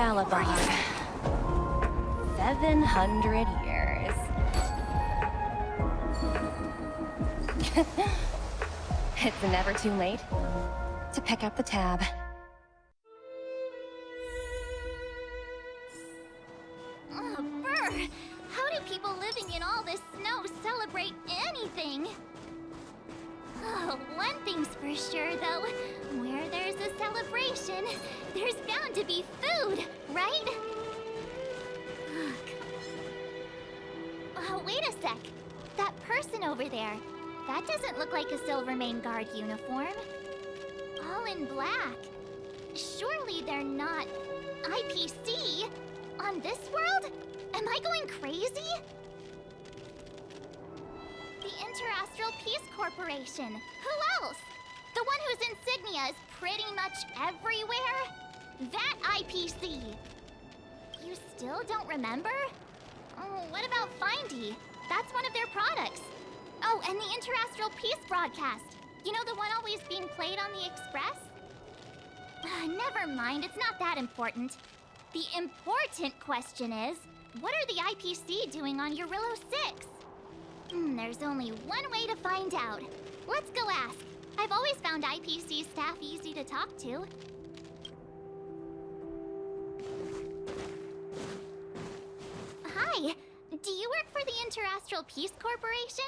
Belobok. 700 years. It's never too late to pick up the tab. Oh, brr! How do people living in all this snow celebrate anything? Oh, one thing's for sure, though. Where there's a celebration, there's bound to be food, right? Oh, wait a sec. That person over there, that doesn't look like a Silvermane Guard uniform. All in black. Surely they're not IPC on this world? Am I going crazy? The Interastral Peace Corporation. Who else? The one whose insignia is pretty much everywhere? That IPC. You still don't remember? Oh, what about Findy? That's one of their products. Oh, and the Interastral Peace broadcast. You know the one always being played on the Express? Never mind, it's not that important. The important question is, what are the IPC doing on Eurillo 6? There's only one way to find out. Let's go ask. I've always found IPC staff easy to talk to. Hi, do you work for the Interastral Peace Corporation?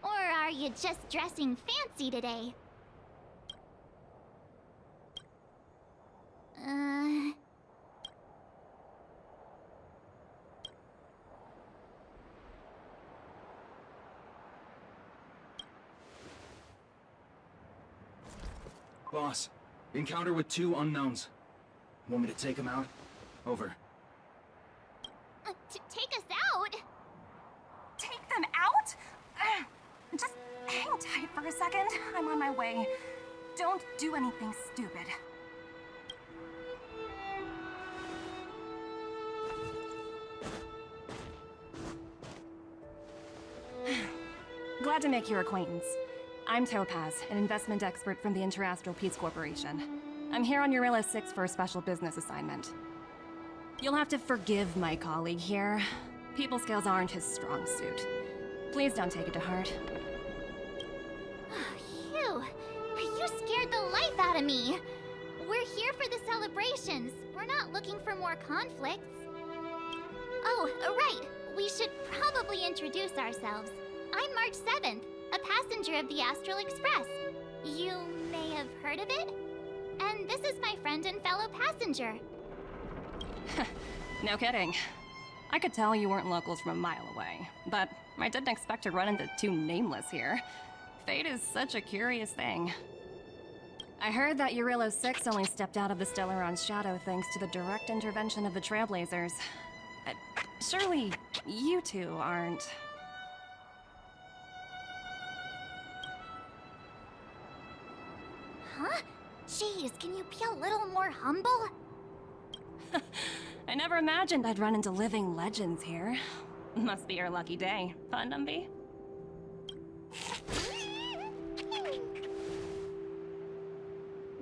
Or are you just dressing fancy today? Boss, encounter with 2 unknowns. Want me to take them out? Over. Take us out? Take them out? Just hang tight for a second. I'm on my way. Don't do anything stupid. Glad to make your acquaintance. I'm Topaz, an investment expert from the Interastral Peace Corporation. I'm here on Eurillo 6 for a special business assignment. You'll have to forgive my colleague here. People skills aren't his strong suit. Please don't take it to heart. Phew, you scared the life out of me. We're here for the celebrations. We're not looking for more conflicts. Oh, right. We should probably introduce ourselves. I'm March 7th, a passenger of the Astral Express. You may have heard of it? And this is my friend and fellow passenger. No kidding. I could tell you weren't locals from a mile away, but I didn't expect to run into 2 nameless here. Fate is such a curious thing. I heard that Eurillo 6 only stepped out of the Stellaron's shadow thanks to the direct intervention of the Trailblazers. Surely you 2 aren't... Huh? Jeez, can you be a little more humble? I never imagined I'd run into living legends here. Must be your lucky day, huh, Numby?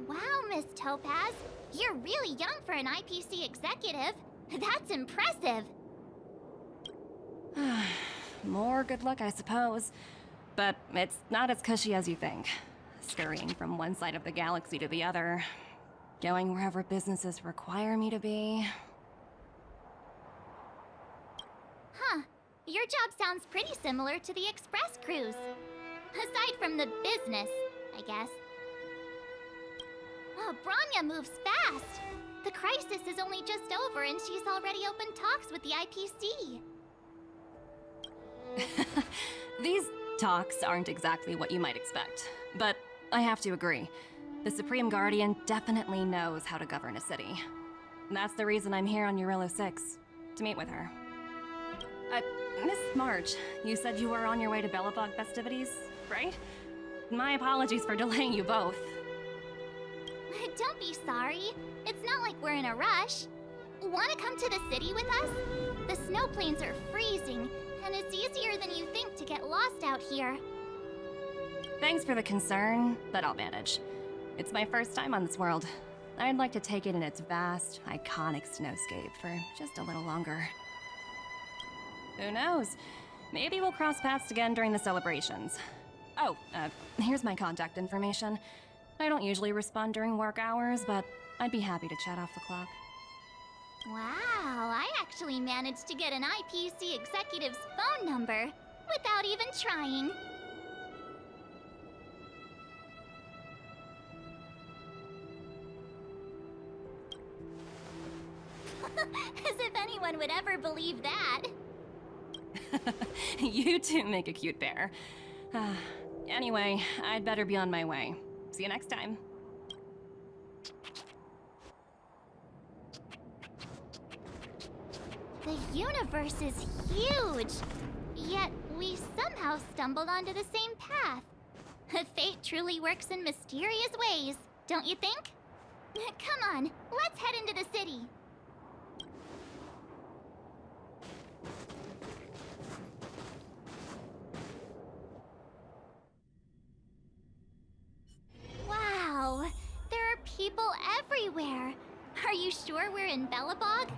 Wow, Miss Topaz. You're really young for an IPC executive. That's impressive. More good luck, I suppose. But it's not as cushy as you think. Scurrying from one side of the galaxy to the other. Going wherever businesses require me to be. Huh. Your job sounds pretty similar to the Express cruise. Aside from the business, I guess. Oh, Branya moves fast. The crisis is only just over and she's already opened talks with the IPC. These talks aren't exactly what you might expect, but I have to agree. The Supreme Guardian definitely knows how to govern a city. That's the reason I'm here on Eurillo 6, to meet with her. Miss March, you said you were on your way to Belobok festivities, right? My apologies for delaying you both. Don't be sorry. It's not like we're in a rush. Want to come to the city with us? The snow plains are freezing, and it's easier than you think to get lost out here. Thanks for the concern, but I'll manage. It's my first time on this world. I'd like to take it in its vast, iconic snowscape for just a little longer. Who knows? Maybe we'll cross paths again during the celebrations. Oh, here's my contact information. I don't usually respond during work hours, but I'd be happy to chat off the clock. Wow, I actually managed to get an IPC executive's phone number without even trying. As if anyone would ever believe that. You two make a cute pair. Anyway, I'd better be on my way. See you next time. The universe is huge, yet we somehow stumbled onto the same path. Fate truly works in mysterious ways, don't you think? Come on, let's head into the city. Wow, there are people everywhere. Are you sure we're in Belobog?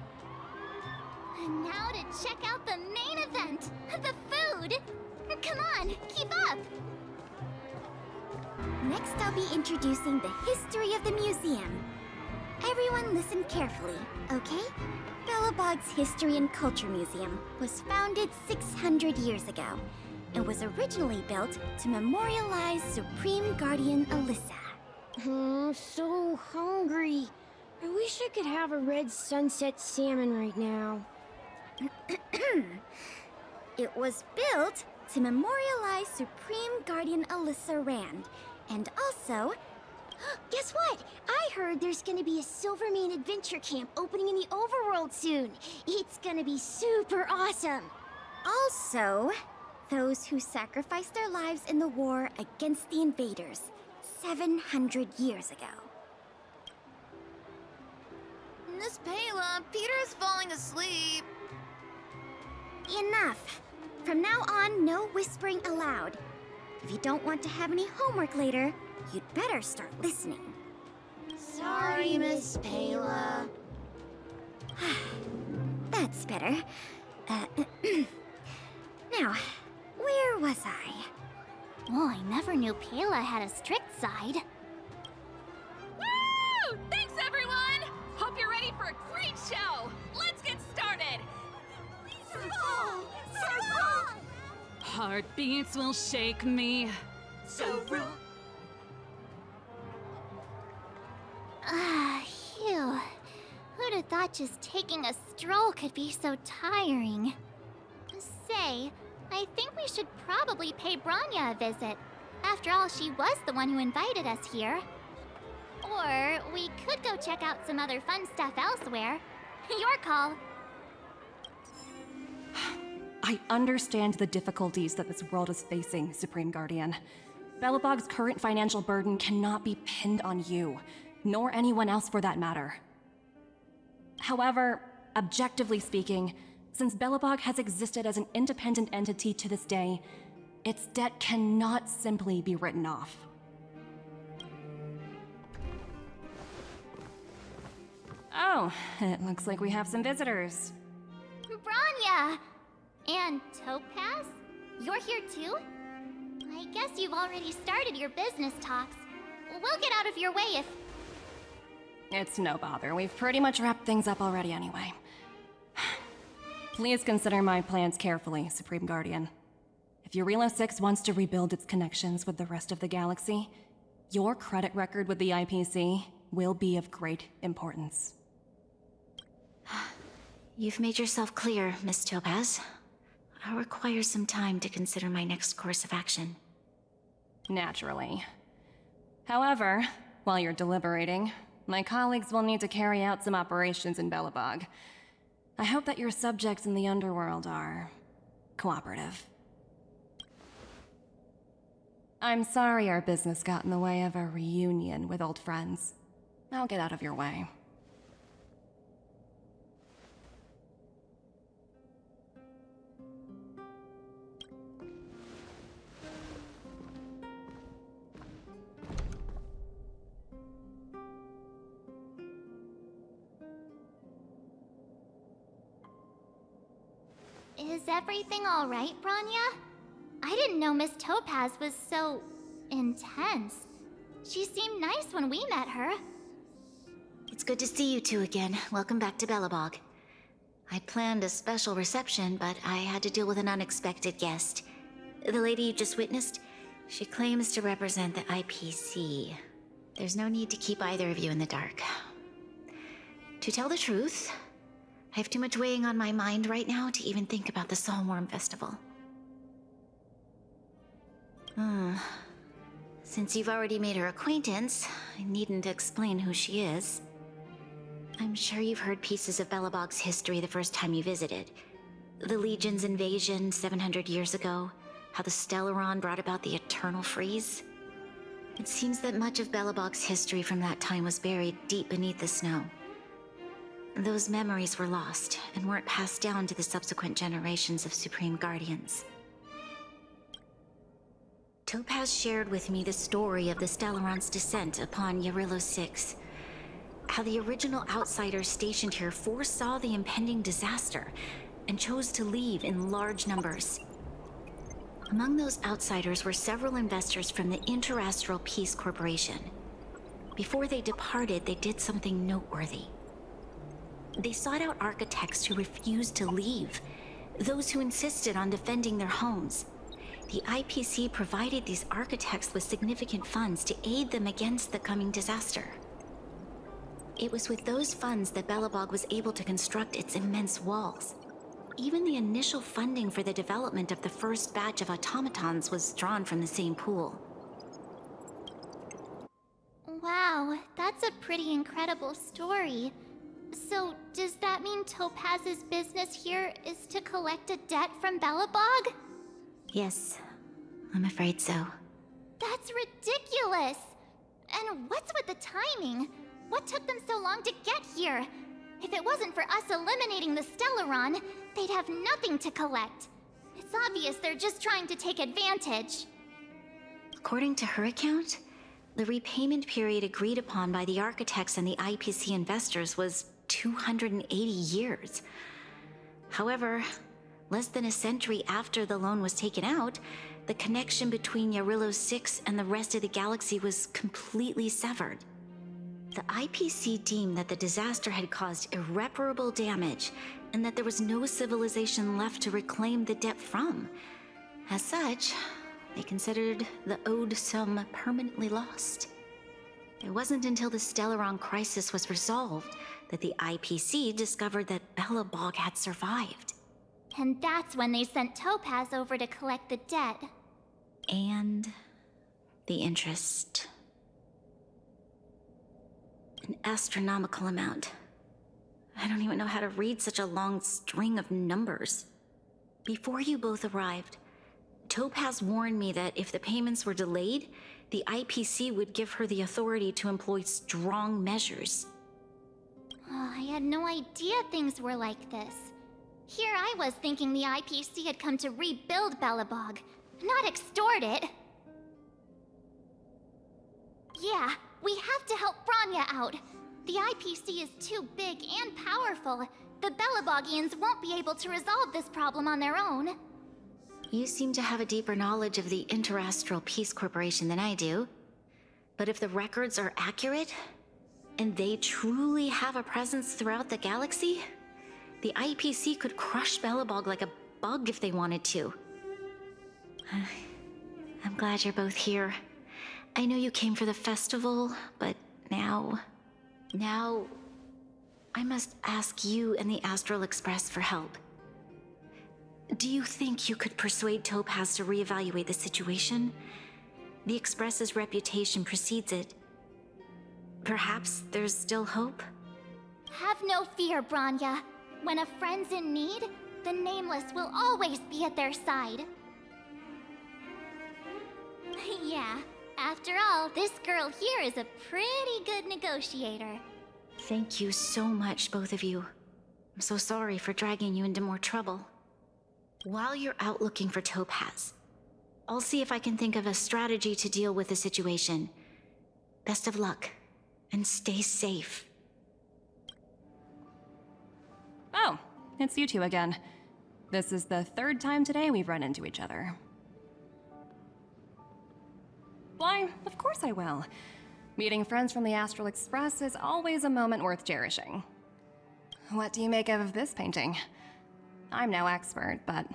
And now to check out the main event, the food! Come on, keep up! Next I'll be introducing the history of the museum. Everyone listen carefully, okay? Belobog's History and Culture Museum was founded 600 years ago and was originally built to memorialize Supreme Guardian Alyssa. I'm so hungry. I wish I could have a red sunset salmon right now. It was built to memorialize Supreme Guardian Alyssa Rand, and also... Guess what? I heard there's gonna be a Silvermane adventure camp opening in the overworld soon. It's gonna be super awesome. Also, those who sacrificed their lives in the war against the invaders 700 years ago. Miss Payla, Peter's falling asleep. Enough! From now on, no whispering allowed. If you don't want to have any homework later, you'd better start listening. Sorry, Miss Payla. That's better. Now, where was I? Oh, I never knew Payla had a strict side. Woo! Thanks, everyone! Hope you're ready for a great show! Let's get started! Heartbeats will shake me. Phew. Who'd have thought just taking a stroll could be so tiring? Say, I think we should probably pay Branya a visit. After all, she was the one who invited us here. Or we could go check out some other fun stuff elsewhere. Your call. I understand the difficulties that this world is facing, Supreme Guardian. Belobog's current financial burden cannot be pinned on you, nor anyone else for that matter. However, objectively speaking, since Belobog has existed as an independent entity to this day, its debt cannot simply be written off. Oh, it looks like we have some visitors. Branya! And Topaz? You're here too? I guess you've already started your business talks. We'll get out of your way if... It's no bother. We've pretty much wrapped things up already anyway. Please consider my plans carefully, Supreme Guardian. If Eurilo 6 wants to rebuild its connections with the rest of the galaxy, your credit record with the IPC will be of great importance. You've made yourself clear, Miss Topaz. I'll require some time to consider my next course of action. Naturally. However, while you're deliberating, my colleagues will need to carry out some operations in Belobog. I hope that your subjects in the underworld are... cooperative. I'm sorry our business got in the way of a reunion with old friends. I'll get out of your way. Is everything alright, Branya? I didn't know Miss Topaz was so... intense. She seemed nice when we met her. It's good to see you two again. Welcome back to Belobog. I'd planned a special reception, but I had to deal with an unexpected guest. The lady you just witnessed, she claims to represent the IPC. There's no need to keep either of you in the dark. To tell the truth, I have too much weighing on my mind right now to even think about the Soulworm Festival. Since you've already made her acquaintance, I needn't explain who she is. I'm sure you've heard pieces of Belobog's history the first time you visited. The Legion's invasion 700 years ago, how the Stellaron brought about the Eternal Freeze. It seems that much of Belobog's history from that time was buried deep beneath the snow. Those memories were lost and weren't passed down to the subsequent generations of Supreme Guardians. Topaz shared with me the story of the Stellaron's descent upon Yarillo 6. How the original outsiders stationed here foresaw the impending disaster and chose to leave in large numbers. Among those outsiders were several investors from the Interastral Peace Corporation. Before they departed, they did something noteworthy. They sought out architects who refused to leave, those who insisted on defending their homes. The IPC provided these architects with significant funds to aid them against the coming disaster. It was with those funds that Belobog was able to construct its immense walls. Even the initial funding for the development of the first batch of automatons was drawn from the same pool. Wow, that's a pretty incredible story. So, does that mean Topaz's business here is to collect a debt from Belobog? Yes, I'm afraid so. That's ridiculous! And what's with the timing? What took them so long to get here? If it wasn't for us eliminating the Stellaron, they'd have nothing to collect. It's obvious they're just trying to take advantage. According to her account, the repayment period agreed upon by the architects and the IPC investors was 280 years. However, less than a century after the loan was taken out, the connection between Yarillo 6 and the rest of the galaxy was completely severed. The IPC deemed that the disaster had caused irreparable damage and that there was no civilization left to reclaim the debt from. As such, they considered the owed sum permanently lost. It wasn't until the Stellaron crisis was resolved that the IPC discovered that Belobog had survived. And that's when they sent Topaz over to collect the debt. And the interest. An astronomical amount. I don't even know how to read such a long string of numbers. Before you both arrived, Topaz warned me that if the payments were delayed, the IPC would give her the authority to employ strong measures. Oh, I had no idea things were like this. Here I was thinking the IPC had come to rebuild Belobog, not extort it. Yeah, we have to help Branya out. The IPC is too big and powerful. The Belobogians won't be able to resolve this problem on their own. You seem to have a deeper knowledge of the Interastral Peace Corporation than I do. But if the records are accurate, and they truly have a presence throughout the galaxy, the IPC could crush Belobog like a bug if they wanted to. I'm glad you're both here. I know you came for the festival, but now I must ask you and the Astral Express for help. Do you think you could persuade Topaz to reevaluate the situation? The Express's reputation precedes it. Perhaps there's still hope? Have no fear, Branya. When a friend's in need, the Nameless will always be at their side. Yeah, after all, this girl here is a pretty good negotiator. Thank you so much, both of you. I'm so sorry for dragging you into more trouble. While you're out looking for Topaz, I'll see if I can think of a strategy to deal with the situation. Best of luck, and stay safe. Oh, it's you two again. This is the third time today we've run into each other. Why, of course I will. Meeting friends from the Astral Express is always a moment worth cherishing. What do you make of this painting? I'm no expert, but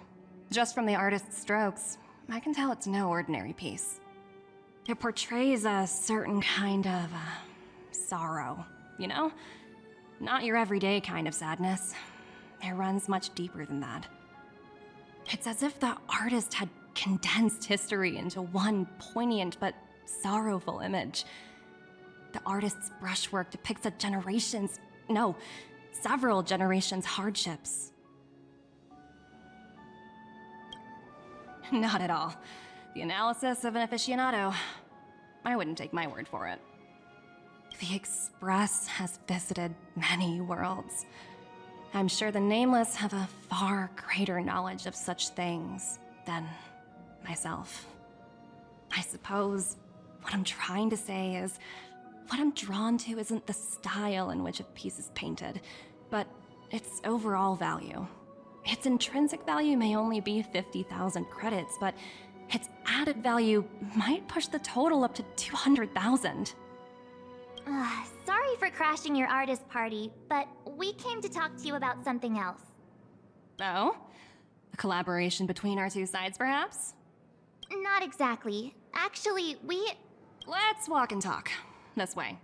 just from the artist's strokes, I can tell it's no ordinary piece. It portrays a certain kind of sorrow, you know? Not your everyday kind of sadness. It runs much deeper than that. It's as if the artist had condensed history into one poignant but sorrowful image. The artist's brushwork depicts several generations' hardships. Not at all. The analysis of an aficionado. I wouldn't take my word for it. The Express has visited many worlds. I'm sure the Nameless have a far greater knowledge of such things than myself. I suppose what I'm trying to say is, what I'm drawn to isn't the style in which a piece is painted, but its overall value. Its intrinsic value may only be 50,000 credits, but its added value might push the total up to 200,000. Sorry for crashing your artist party, but we came to talk to you about something else. Oh? A collaboration between our two sides, perhaps? Not exactly. Actually, Let's walk and talk. This way.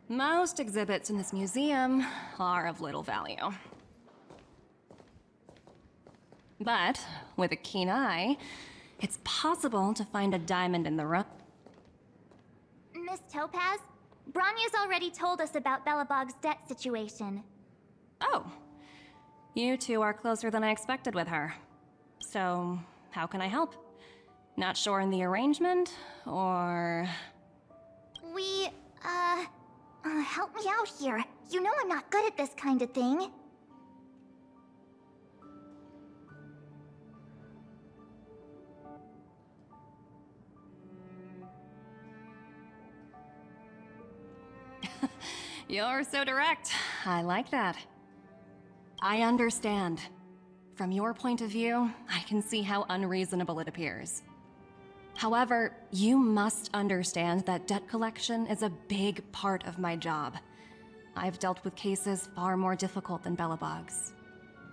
Most exhibits in this museum are of little value. But with a keen eye, it's possible to find a diamond in the rough. Miss Topaz, Bronya's already told us about Belobog's debt situation. Oh. You two are closer than I expected with her. So, how can I help? Not sure in the arrangement, or... Help me out here. You know I'm not good at this kind of thing. You're so direct. I like that. I understand. From your point of view, I can see how unreasonable it appears. However, you must understand that debt collection is a big part of my job. I've dealt with cases far more difficult than Belobog's.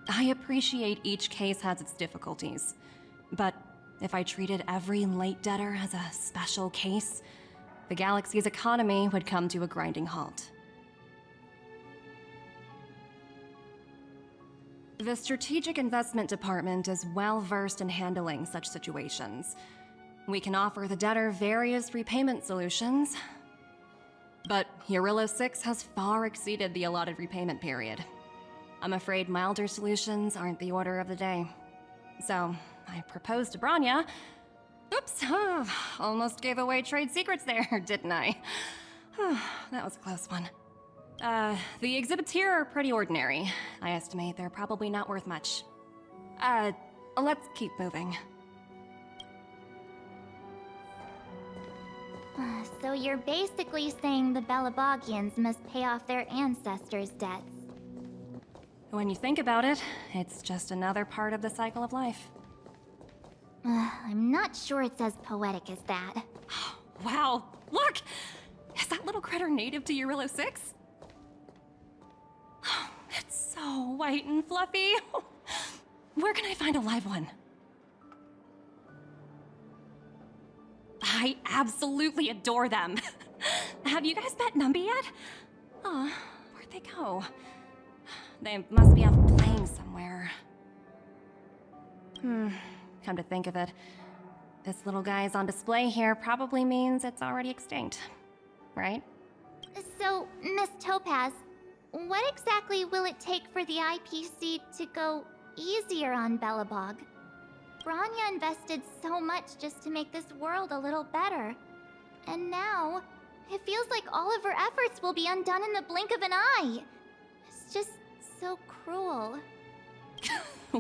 I appreciate each case has its difficulties, but if I treated every late debtor as a special case, the galaxy's economy would come to a grinding halt. The Strategic Investment Department is well versed in handling such situations. We can offer the debtor various repayment solutions, but Eurillo 6 has far exceeded the allotted repayment period. I'm afraid milder solutions aren't the order of the day. So, I proposed to Bronya. Oops, almost gave away trade secrets there, didn't I? That was a close one. The exhibits here are pretty ordinary. I estimate they're probably not worth much. Let's keep moving. So you're basically saying the Belobogians must pay off their ancestors' debts. When you think about it, it's just another part of the cycle of life. I'm not sure it's as poetic as that. Wow, look! Is that little critter native to Eurillo 6? It's so white and fluffy. Where can I find a live one? I absolutely adore them. Have you guys met Numby yet? Oh, where'd they go? They must be off playing somewhere. Come to think of it, this little guy's on display here probably means it's already extinct, right? So, Miss Topaz, what exactly will it take for the IPC to go easier on Belobog? Bronya invested so much just to make this world a little better. And now, it feels like all of her efforts will be undone in the blink of an eye. It's just so cruel.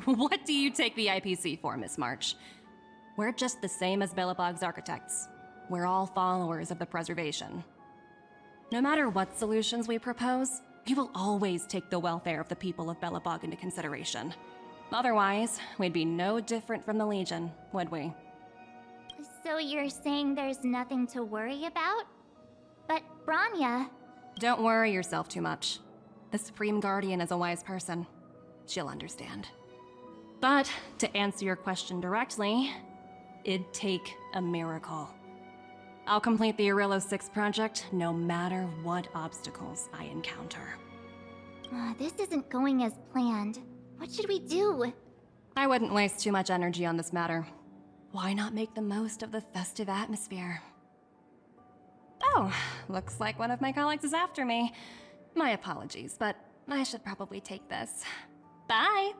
What do you take the IPC for, Miss March? We're just the same as Belobog's architects. We're all followers of the preservation. No matter what solutions we propose, We will always take the welfare of the people of Belobog into consideration. Otherwise, we'd be no different from the Legion, would we? So you're saying there's nothing to worry about? But Branya... Don't worry yourself too much. The Supreme Guardian is a wise person. She'll understand. But, to answer your question directly, it'd take a miracle. I'll complete the Arillo 6 project no matter what obstacles I encounter. This isn't going as planned. What should we do? I wouldn't waste too much energy on this matter. Why not make the most of the festive atmosphere? Oh, looks like one of my colleagues is after me. My apologies, but I should probably take this. Bye!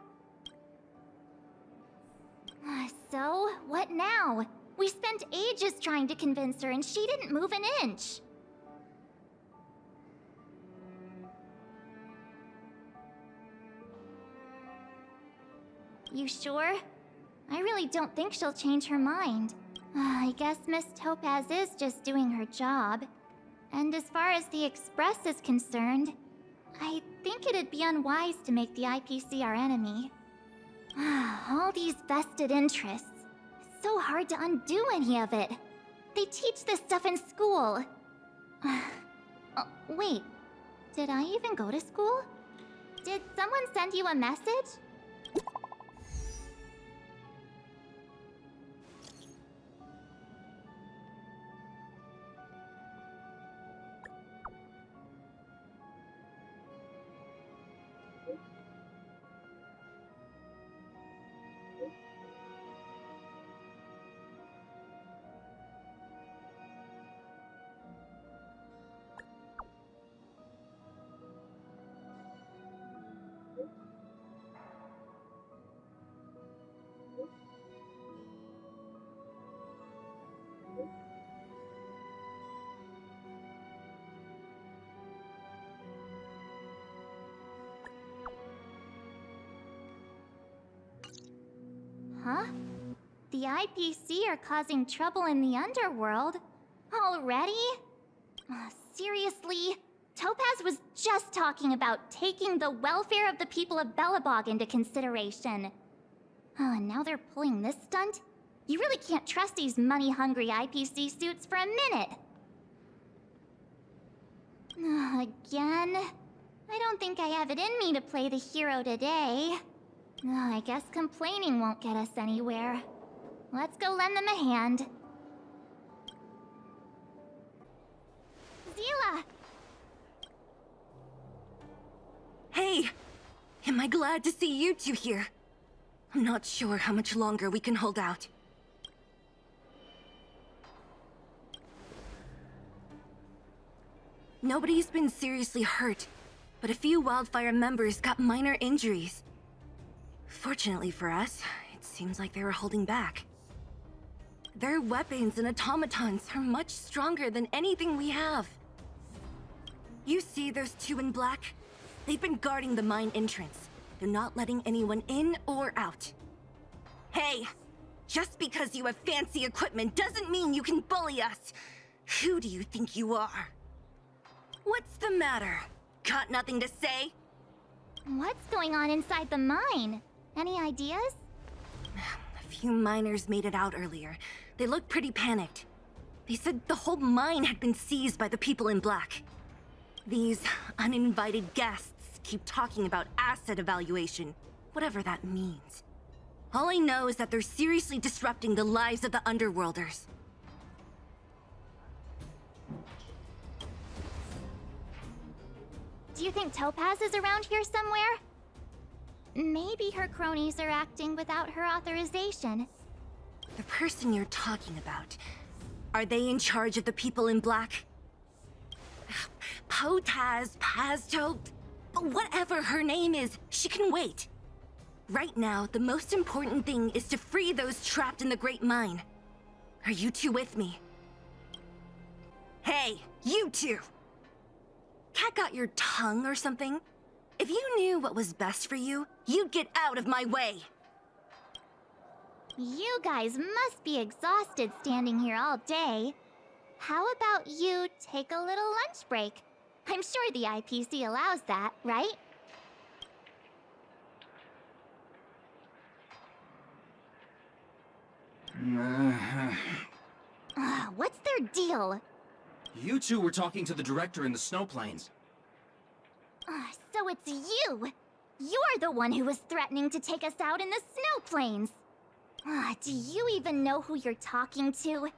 So, what now? We spent ages trying to convince her and she didn't move an inch. You sure? I really don't think she'll change her mind. I guess Miss Topaz is just doing her job. And as far as the Express is concerned, I think it'd be unwise to make the IPC our enemy. All these vested interests. It's so hard to undo any of it. They teach this stuff in school. Oh, wait, did I even go to school? Did someone send you a message? Huh? The IPC are causing trouble in the underworld? Already? Seriously? Topaz was just talking about taking the welfare of the people of Belobog into consideration. And now they're pulling this stunt? You really can't trust these money-hungry IPC suits for a minute. Again? I don't think I have it in me to play the hero today. I guess complaining won't get us anywhere. Let's go lend them a hand. Zila! Hey! Am I glad to see you two here? I'm not sure how much longer we can hold out. Nobody's been seriously hurt, but a few Wildfire members got minor injuries. Fortunately for us, it seems like they were holding back. Their weapons and automatons are much stronger than anything we have. You see those two in black? They've been guarding the mine entrance. They're not letting anyone in or out. Hey! Just because you have fancy equipment doesn't mean you can bully us! Who do you think you are? What's the matter? Got nothing to say? What's going on inside the mine? Any ideas? A few miners made it out earlier. They looked pretty panicked. They said the whole mine had been seized by the people in black. These uninvited guests keep talking about asset evaluation, whatever that means. All I know is that they're seriously disrupting the lives of the Underworlders. Do you think Topaz is around here somewhere? Maybe her cronies are acting without her authorization. The person you're talking about, are they in charge of the people in black? Potaz, Pazto, whatever her name is, she can wait. Right now, the most important thing is to free those trapped in the Great Mine. Are you two with me? Hey, you two! Cat got your tongue or something? If you knew what was best for you, you'd get out of my way! You guys must be exhausted standing here all day. How about you take a little lunch break? I'm sure the IPC allows that, right? What's their deal? You two were talking to the director in the snow plains. So it's you! You're the one who was threatening to take us out in the snow plains! Do you even know who you're talking to?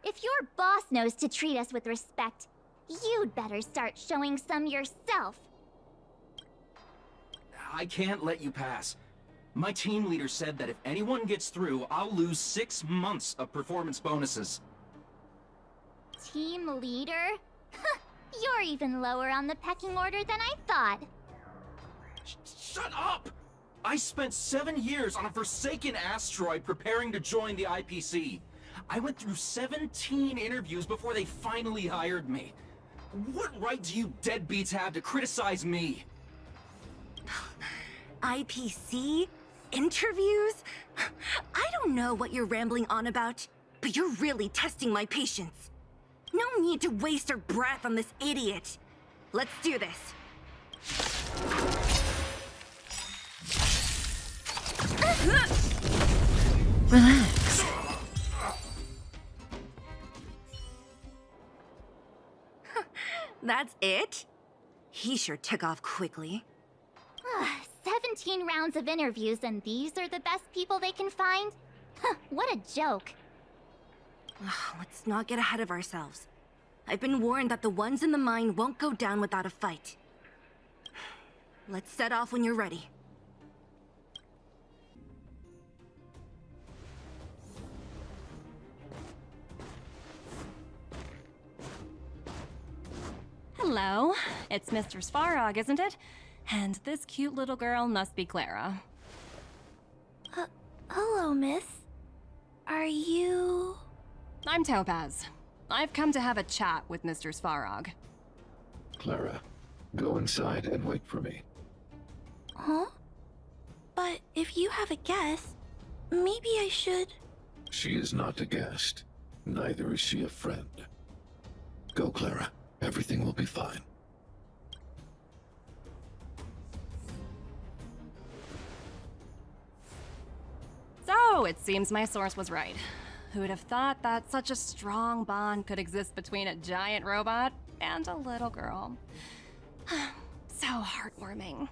If your boss knows to treat us with respect, you'd better start showing some yourself. I can't let you pass. My team leader said that if anyone gets through, I'll lose 6 months of performance bonuses. Team leader? You're even lower on the pecking order than I thought. Shut up! I spent 7 years on a forsaken asteroid preparing to join the IPC. I went through 17 interviews before they finally hired me. What right do you deadbeats have to criticize me? IPC? Interviews? I don't know what you're rambling on about, but you're really testing my patience. No need to waste our breath on this idiot. Let's do this. Relax. That's it? He sure took off quickly. 17 rounds of interviews and these are the best people they can find? What a joke. Let's not get ahead of ourselves. I've been warned that the ones in the mine won't go down without a fight. Let's set off when you're ready. Hello, it's Mr. Svarog, isn't it? And this cute little girl must be Clara. Hello, miss. Are you... I'm Topaz. I've come to have a chat with Mr. Svarog. Clara, go inside and wait for me. Huh? But if you have a guest, maybe I should... She is not a guest. Neither is she a friend. Go, Clara. Everything will be fine. So, it seems my source was right. Who would have thought that such a strong bond could exist between a giant robot and a little girl? So heartwarming.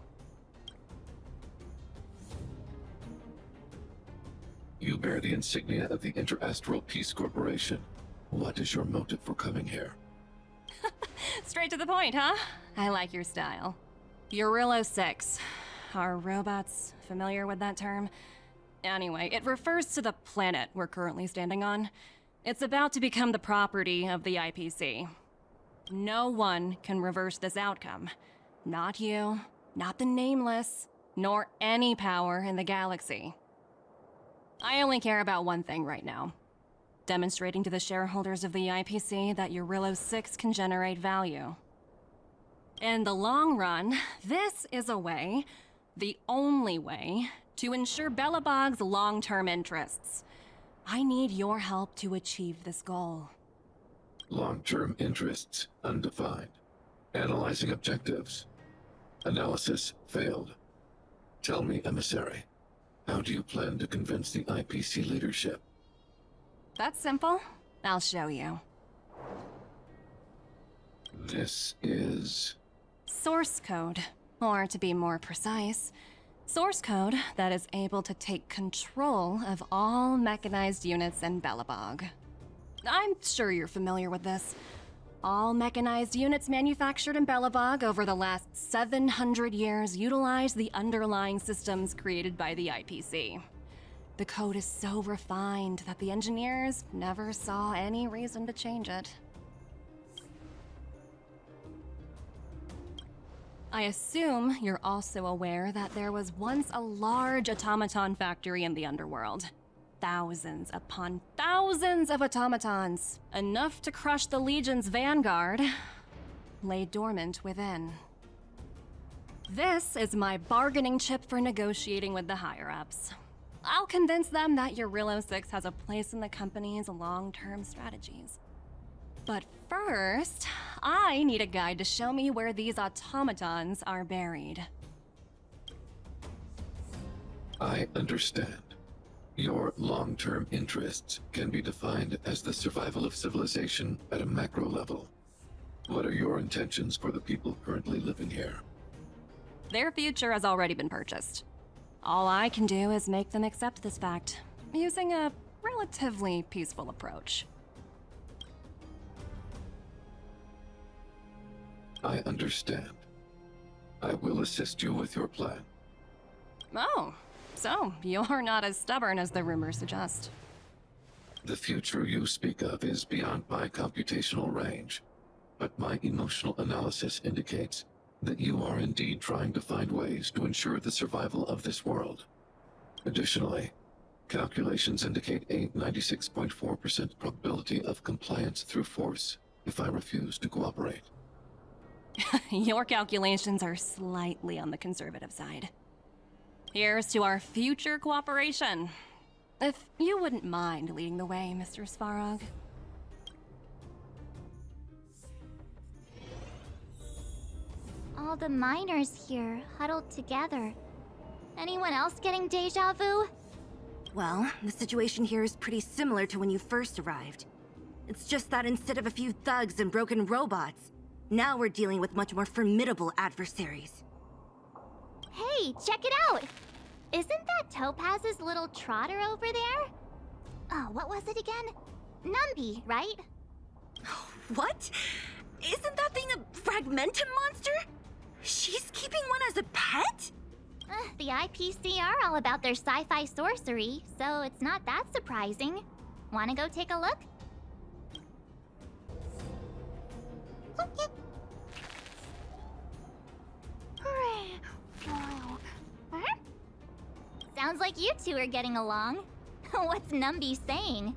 You bear the insignia of the Interastral Peace Corporation. What is your motive for coming here? Straight to the point, huh? I like your style. Eurillo 6. Are robots familiar with that term? Anyway, it refers to the planet we're currently standing on. It's about to become the property of the IPC. No one can reverse this outcome. Not you, not the Nameless, nor any power in the galaxy. I only care about one thing right now. Demonstrating to the shareholders of the IPC that Eurillo 6 can generate value. In the long run, this is a way, the only way, to ensure Belobog's long-term interests. I need your help to achieve this goal. Long-term interests undefined. Analyzing objectives. Analysis failed. Tell me, Emissary, how do you plan to convince the IPC leadership? That's simple. I'll show you. This is... Source code. Or to be more precise, source code that is able to take control of all mechanized units in Belobog. I'm sure you're familiar with this. All mechanized units manufactured in Belobog over the last 700 years utilize the underlying systems created by the IPC. The code is so refined that the engineers never saw any reason to change it. I assume you're also aware that there was once a large automaton factory in the underworld. Thousands upon thousands of automatons, enough to crush the Legion's vanguard, lay dormant within. This is my bargaining chip for negotiating with the higher-ups. I'll convince them that Eurillo 6 has a place in the company's long-term strategies. But first, I need a guide to show me where these automatons are buried. I understand. Your long-term interests can be defined as the survival of civilization at a macro level. What are your intentions for the people currently living here? Their future has already been purchased. All I can do is make them accept this fact, using a relatively peaceful approach. I understand. I will assist you with your plan. Oh, so you're not as stubborn as the rumors suggest. The future you speak of is beyond my computational range, but my emotional analysis indicates that you are indeed trying to find ways to ensure the survival of this world. Additionally, calculations indicate a 96.4% probability of compliance through force if I refuse to cooperate. Your calculations are slightly on the conservative side. Here's to our future cooperation. If you wouldn't mind leading the way, Mr. Svarog. All the miners here, huddled together. Anyone else getting deja vu? Well, the situation here is pretty similar to when you first arrived. It's just that instead of a few thugs and broken robots, now we're dealing with much more formidable adversaries. Hey, check it out! Isn't that Topaz's little trotter over there? Oh, what was it again? Numby, right? What? Isn't that thing a fragmentum monster? She's keeping one as a pet? The IPC are all about their sci-fi sorcery, so it's not that surprising. Wanna go take a look? Sounds like you two are getting along. What's Numby saying?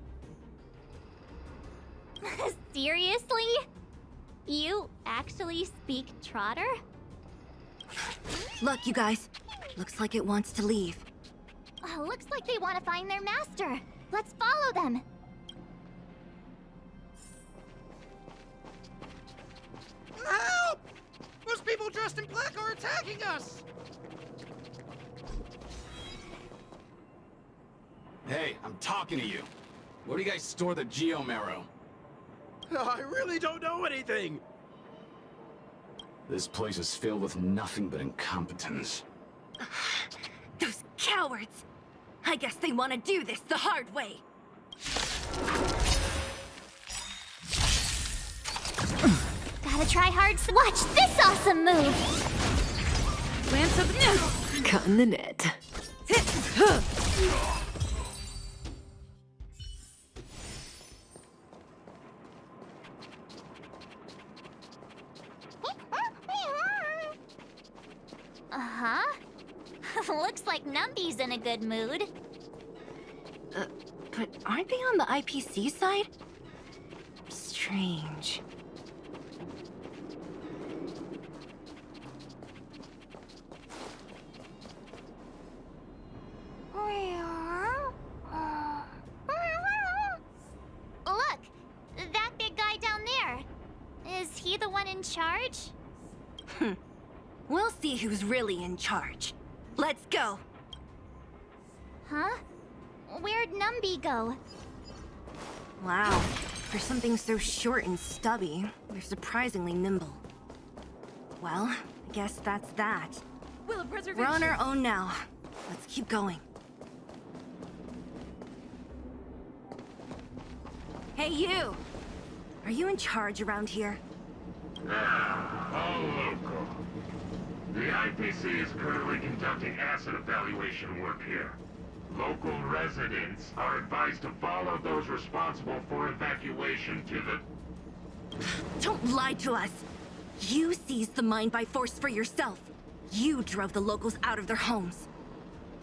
Seriously? You actually speak Trotter? Look, you guys. Looks like it wants to leave. Looks like they want to find their master. Let's follow them. Help! Those people dressed in black are attacking us! Hey, I'm talking to you. Where do you guys store the Geomarrow? I really don't know anything! This place is filled with nothing but incompetence. Those cowards! I guess they want to do this the hard way. Gotta try hard. Watch this awesome move! Glance up now! Caught in the net. Uh-huh. Looks like Numby's in a good mood. But aren't they on the IPC side? Strange. Look! That big guy down there. Is he the one in charge? We'll see who's really in charge. Let's go! Huh? Where'd Numby go? Wow. For something so short and stubby, they're surprisingly nimble. Well, I guess that's that. Will of preservation. We're on our own now. Let's keep going. Hey, you! Are you in charge around here? All local. The IPC is currently conducting asset evaluation work here. Local residents are advised to follow those responsible for evacuation to the... Don't lie to us! You seized the mine by force for yourself. You drove the locals out of their homes.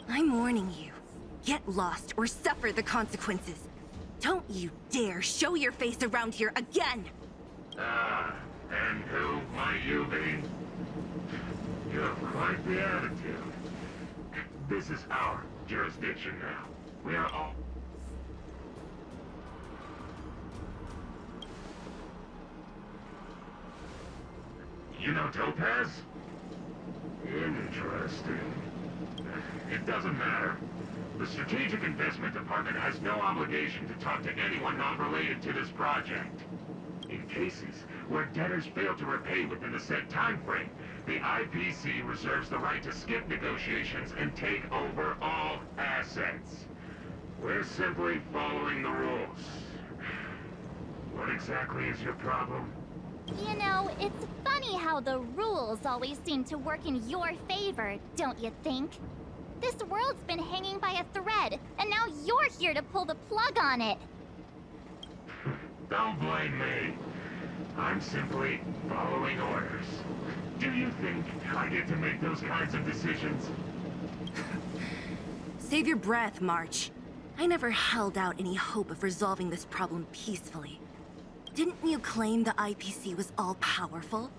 I'm warning you. Get lost or suffer the consequences. Don't you dare show your face around here again! And who might you be? You have quite the attitude. This is our jurisdiction now. We are all... now, Topaz? Interesting. It doesn't matter. The Strategic Investment Department has no obligation to talk to anyone not related to this project. In cases where debtors fail to repay within the set time frame, the IPC reserves the right to skip negotiations and take over all assets. We're simply following the rules. What exactly is your problem? You know, it's funny how the rules always seem to work in your favor, don't you think? This world's been hanging by a thread, and now you're here to pull the plug on it. Don't blame me. I'm simply following orders. Do you think I get to make those kinds of decisions? Save your breath, March. I never held out any hope of resolving this problem peacefully. Didn't you claim the IPC was all-powerful?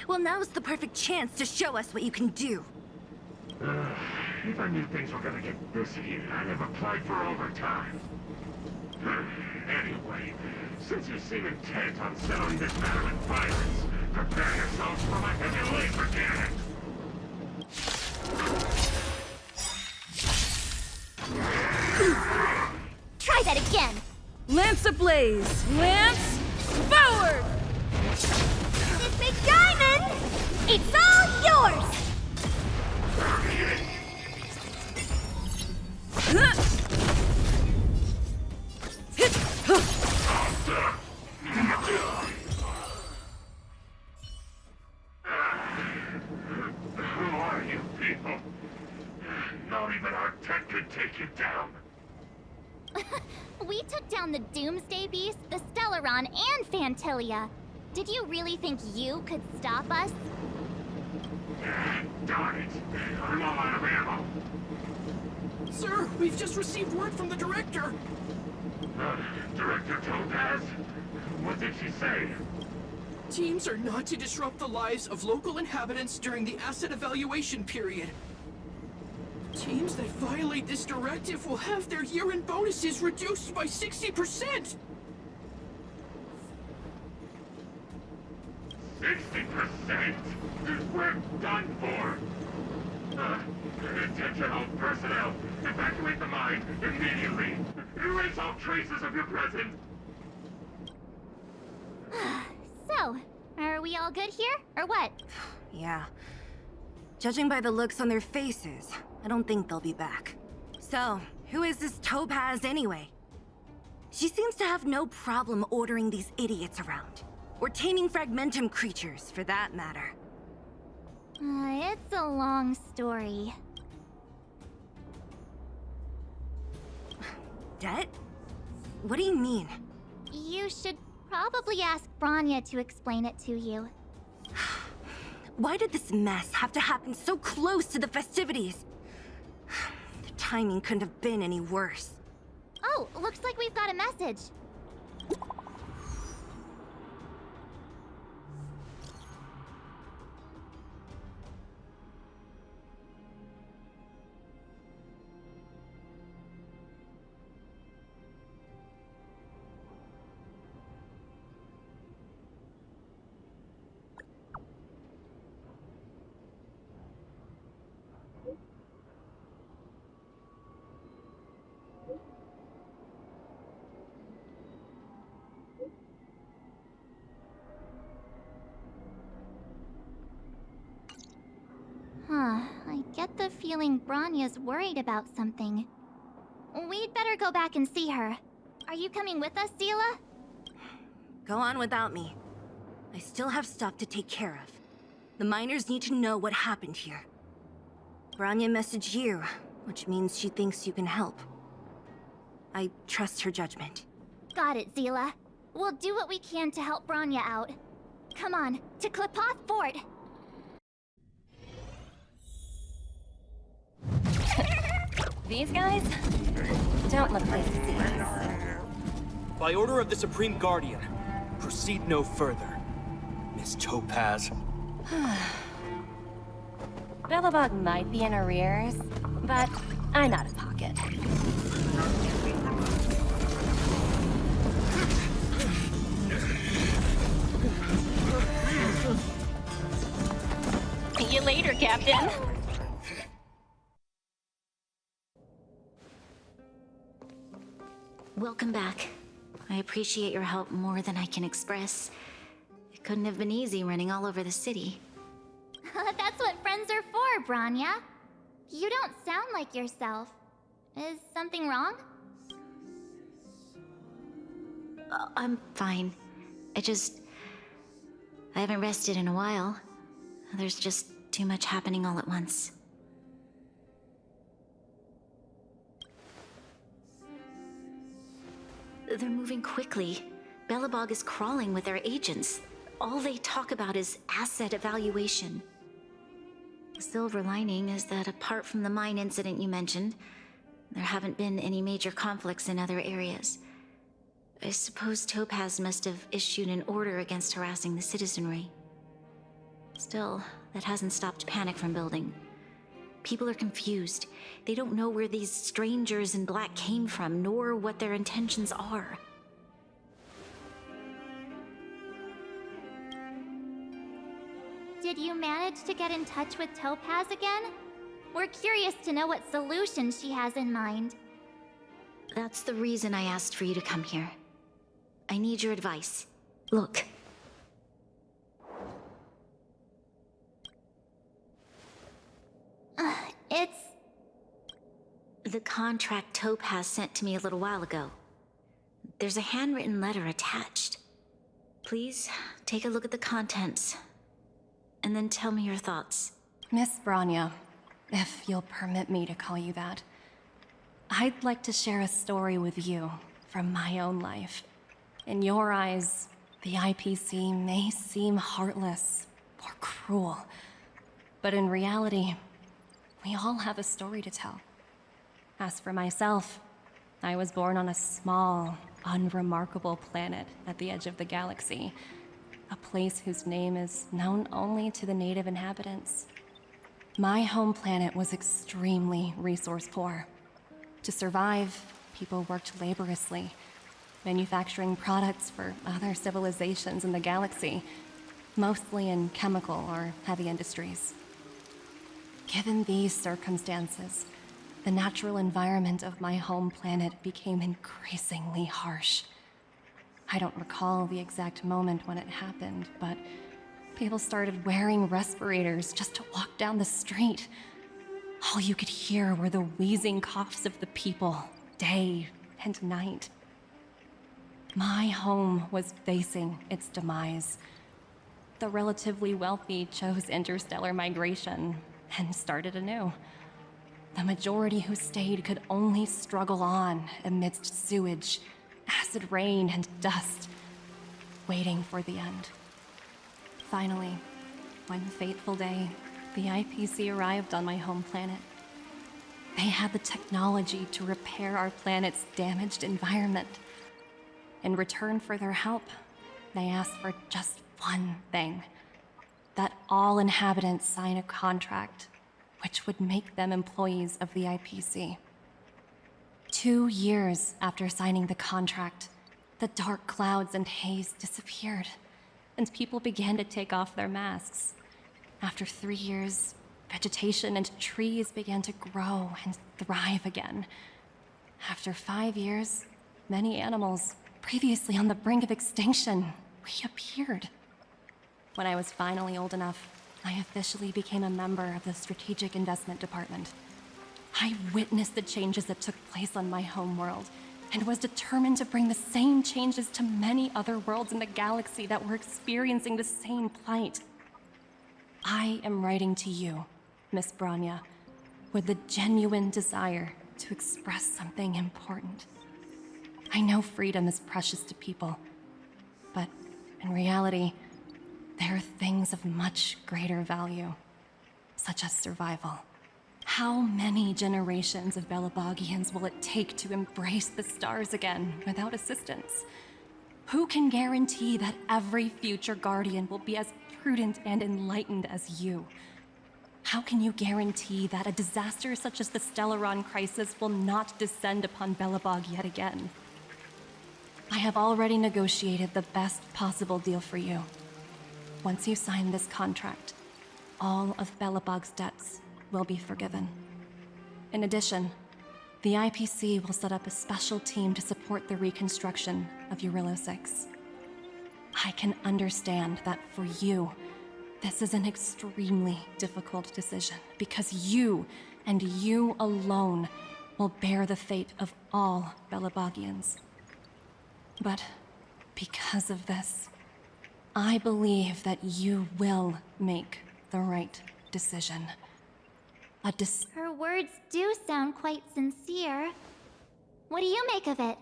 Well, now's the perfect chance to show us what you can do. If I knew things were gonna get this heated, I'd have applied for overtime. Anyway, since you seem intent on settling this matter with violence, prepare yourselves for my heavy laser cannon! Try that again! Lance ablaze! Lance forward! This big diamond! It's all yours! Who are you people? Not even our tech could take you down. We took down the Doomsday Beast, the Stellaron, and Fantilia. Did you really think you could stop us? Darn it! I'm all out of ammo. Sir, we've just received word from the director. Director Topaz? What did she say? Teams are not to disrupt the lives of local inhabitants during the asset evaluation period. Teams that violate this directive will have their year-end bonuses reduced by 60%! 60%? We're done for! Attention all personnel! Evacuate the mine immediately! Erase all traces of your presence! So, are we all good here, or what? Yeah. Judging by the looks on their faces, I don't think they'll be back. So, who is this Topaz anyway? She seems to have no problem ordering these idiots around. Or taming fragmentum creatures, for that matter. It's a long story. Debt? What do you mean? You should probably ask Branya to explain it to you. Why did this mess have to happen so close to the festivities? The timing couldn't have been any worse. Oh, looks like we've got a message. I get the feeling Branya's worried about something. We'd better go back and see her. Are you coming with us, Zila? Go on without me. I still have stuff to take care of. The miners need to know what happened here. Branya messaged you, which means she thinks you can help. I trust her judgment. Got it, Zila. We'll do what we can to help Branya out. Come on, to Klipoth Fort! These guys don't look pleased to see us. By order of the Supreme Guardian, proceed no further, Miss Topaz. Belobok might be in arrears, but I'm out of pocket. you later, Captain. Welcome back. I appreciate your help more than I can express. It couldn't have been easy running all over the city. That's what friends are for, Branya. You don't sound like yourself. Is something wrong? I'm fine. I haven't rested in a while. There's just too much happening all at once. They're moving quickly. Belobog is crawling with their agents. All they talk about is asset evaluation. The silver lining is that apart from the mine incident you mentioned, there haven't been any major conflicts in other areas. I suppose Topaz must have issued an order against harassing the citizenry. Still, that hasn't stopped panic from building. People are confused. They don't know where these strangers in black came from, nor what their intentions are. Did you manage to get in touch with Topaz again? We're curious to know what solution she has in mind. That's the reason I asked for you to come here. I need your advice. Look. It's... the contract Topaz sent to me a little while ago. There's a handwritten letter attached. Please, take a look at the contents, and then tell me your thoughts. Miss Branya, if you'll permit me to call you that, I'd like to share a story with you from my own life. In your eyes, the IPC may seem heartless or cruel, but in reality, we all have a story to tell. As for myself, I was born on a small, unremarkable planet at the edge of the galaxy, a place whose name is known only to the native inhabitants. My home planet was extremely resource poor. To survive, people worked laboriously, manufacturing products for other civilizations in the galaxy, mostly in chemical or heavy industries. Given these circumstances, the natural environment of my home planet became increasingly harsh. I don't recall the exact moment when it happened, but people started wearing respirators just to walk down the street. All you could hear were the wheezing coughs of the people, day and night. My home was facing its demise. The relatively wealthy chose interstellar migration and started anew. The majority who stayed could only struggle on amidst sewage, acid rain, and dust, waiting for the end. Finally, one fateful day, the IPC arrived on my home planet. They had the technology to repair our planet's damaged environment. In return for their help, they asked for just one thing: that all inhabitants sign a contract which would make them employees of the IPC. 2 years after signing the contract, the dark clouds and haze disappeared, and people began to take off their masks. After 3 years, vegetation and trees began to grow and thrive again. After 5 years, many animals, previously on the brink of extinction, reappeared. When I was finally old enough, I officially became a member of the Strategic Investment Department. I witnessed the changes that took place on my home world, and was determined to bring the same changes to many other worlds in the galaxy that were experiencing the same plight. I am writing to you, Miss Branya, with the genuine desire to express something important. I know freedom is precious to people, but in reality, there are things of much greater value, such as survival. How many generations of Belobogians will it take to embrace the stars again without assistance? Who can guarantee that every future Guardian will be as prudent and enlightened as you? How can you guarantee that a disaster such as the Stellaron crisis will not descend upon Belobog yet again? I have already negotiated the best possible deal for you. Once you sign this contract, all of Belobog's debts will be forgiven. In addition, the IPC will set up a special team to support the reconstruction of Eurillo 6. I can understand that for you, this is an extremely difficult decision because you, and you alone, will bear the fate of all Belobogians. But because of this, I believe that you will make the right decision. Her words do sound quite sincere. What do you make of it?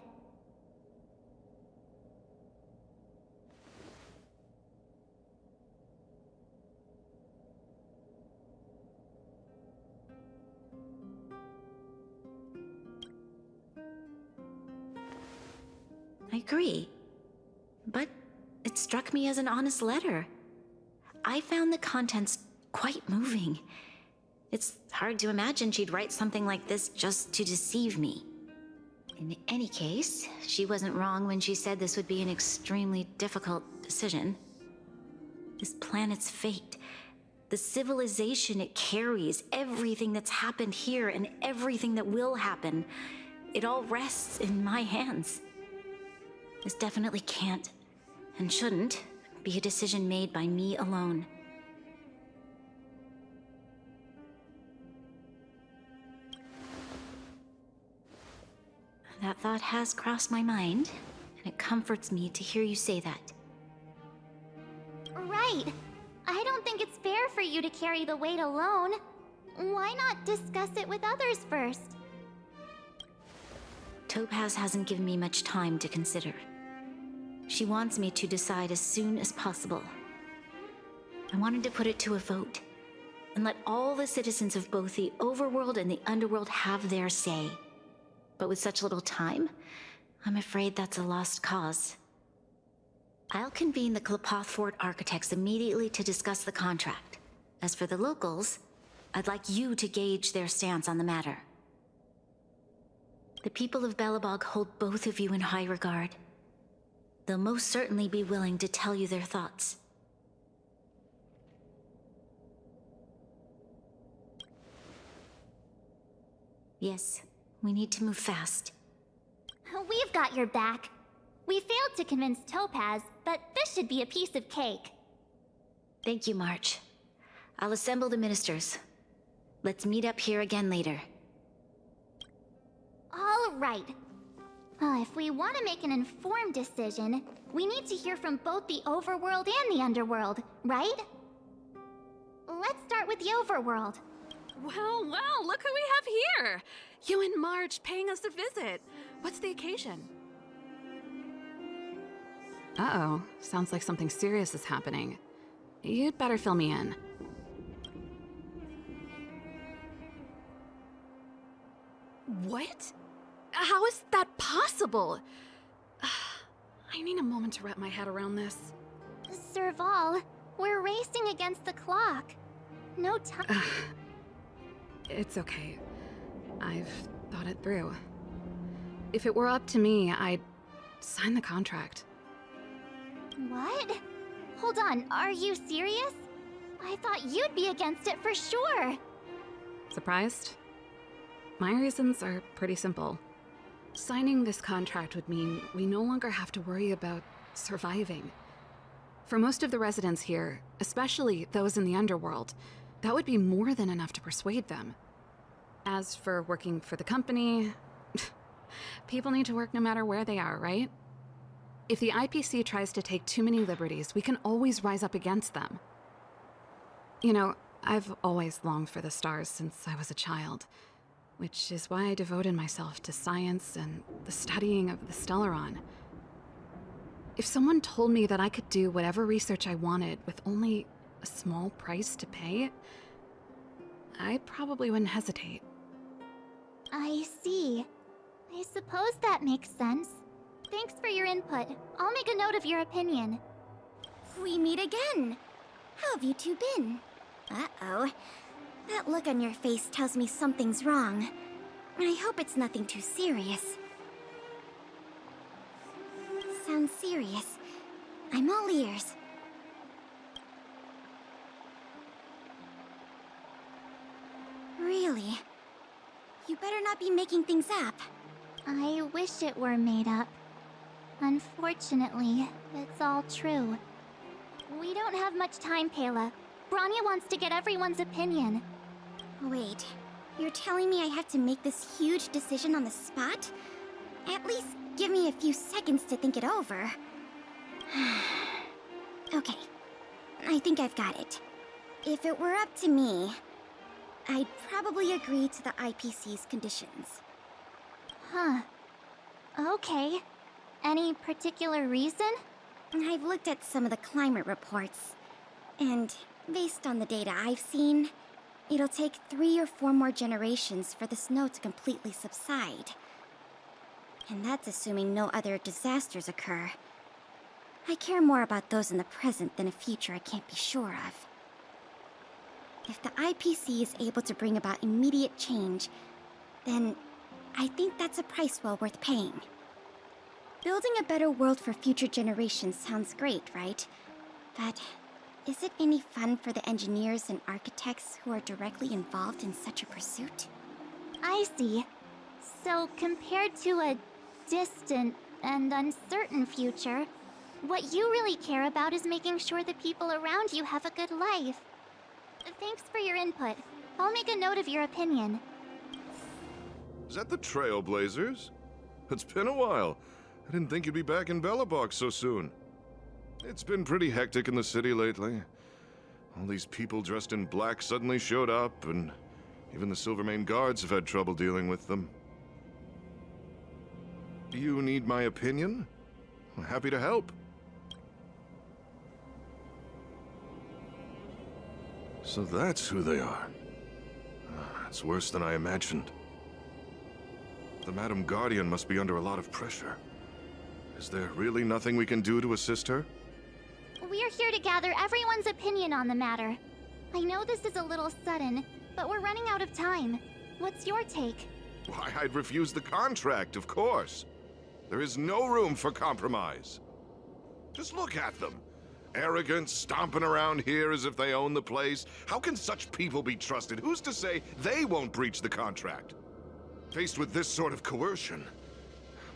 I agree. But it struck me as an honest letter. I found the contents quite moving. It's hard to imagine she'd write something like this just to deceive me. In any case, she wasn't wrong when she said this would be an extremely difficult decision. This planet's fate, the civilization it carries, everything that's happened here and everything that will happen, it all rests in my hands. This definitely can't, and shouldn't, be a decision made by me alone. That thought has crossed my mind, and it comforts me to hear you say that. Right. I don't think it's fair for you to carry the weight alone. Why not discuss it with others first? Topaz hasn't given me much time to consider. She wants me to decide as soon as possible. I wanted to put it to a vote, and let all the citizens of both the overworld and the underworld have their say. But with such little time, I'm afraid that's a lost cause. I'll convene the Klapoth Fort architects immediately to discuss the contract. As for the locals, I'd like you to gauge their stance on the matter. The people of Belobog hold both of you in high regard. They'll most certainly be willing to tell you their thoughts. Yes, we need to move fast. We've got your back. We failed to convince Topaz, but this should be a piece of cake. Thank you, March. I'll assemble the ministers. Let's meet up here again later. All right. If we want to make an informed decision, we need to hear from both the overworld and the underworld, right? Let's start with the overworld. Well, look who we have here! You and March paying us a visit. What's the occasion? Uh-oh, sounds like something serious is happening. You'd better fill me in. What? How is that possible? I need a moment to wrap my head around this. Serval, we're racing against the clock. No time. It's okay. I've thought it through. If it were up to me, I'd sign the contract. What? Hold on, are you serious? I thought you'd be against it for sure. Surprised? My reasons are pretty simple. Signing this contract would mean we no longer have to worry about surviving. For most of the residents here, especially those in the underworld, that would be more than enough to persuade them. As for working for the company, people need to work no matter where they are, right? If the IPC tries to take too many liberties, we can always rise up against them. You know, I've always longed for the stars since I was a child, which is why I devoted myself to science and the studying of the Stellaron. If someone told me that I could do whatever research I wanted with only a small price to pay, I probably wouldn't hesitate. I see. I suppose that makes sense. Thanks for your input. I'll make a note of your opinion. We meet again. How have you two been? Uh-oh. That look on your face tells me something's wrong. I hope it's nothing too serious. Sounds serious. I'm all ears. Really? You better not be making things up. I wish it were made up. Unfortunately, it's all true. We don't have much time, Pela. Branya wants to get everyone's opinion. Wait, you're telling me I have to make this huge decision on the spot? At least give me a few seconds to think it over. Okay, I think I've got it. If it were up to me, I'd probably agree to the IPC's conditions. Huh. Okay. Any particular reason? I've looked at some of the climate reports, and based on the data I've seen, it'll take 3 or 4 more generations for the snow to completely subside. And that's assuming no other disasters occur. I care more about those in the present than a future I can't be sure of. If the IPC is able to bring about immediate change, then I think that's a price well worth paying. Building a better world for future generations sounds great, right? But is it any fun for the engineers and architects who are directly involved in such a pursuit? I see. So compared to a distant and uncertain future, what you really care about is making sure the people around you have a good life. Thanks for your input. I'll make a note of your opinion. Is that the Trailblazers? It's been a while. I didn't think you'd be back in Belobok so soon. It's been pretty hectic in the city lately. All these people dressed in black suddenly showed up, and even the Silvermane guards have had trouble dealing with them. Do you need my opinion? I'm happy to help. So that's who they are. It's worse than I imagined. The Madam Guardian must be under a lot of pressure. Is there really nothing we can do to assist her? We're here to gather everyone's opinion on the matter. I know this is a little sudden, but we're running out of time. What's your take? Why, I'd refuse the contract, of course. There is no room for compromise. Just look at them. Arrogant, stomping around here as if they own the place. How can such people be trusted? Who's to say they won't breach the contract? Faced with this sort of coercion,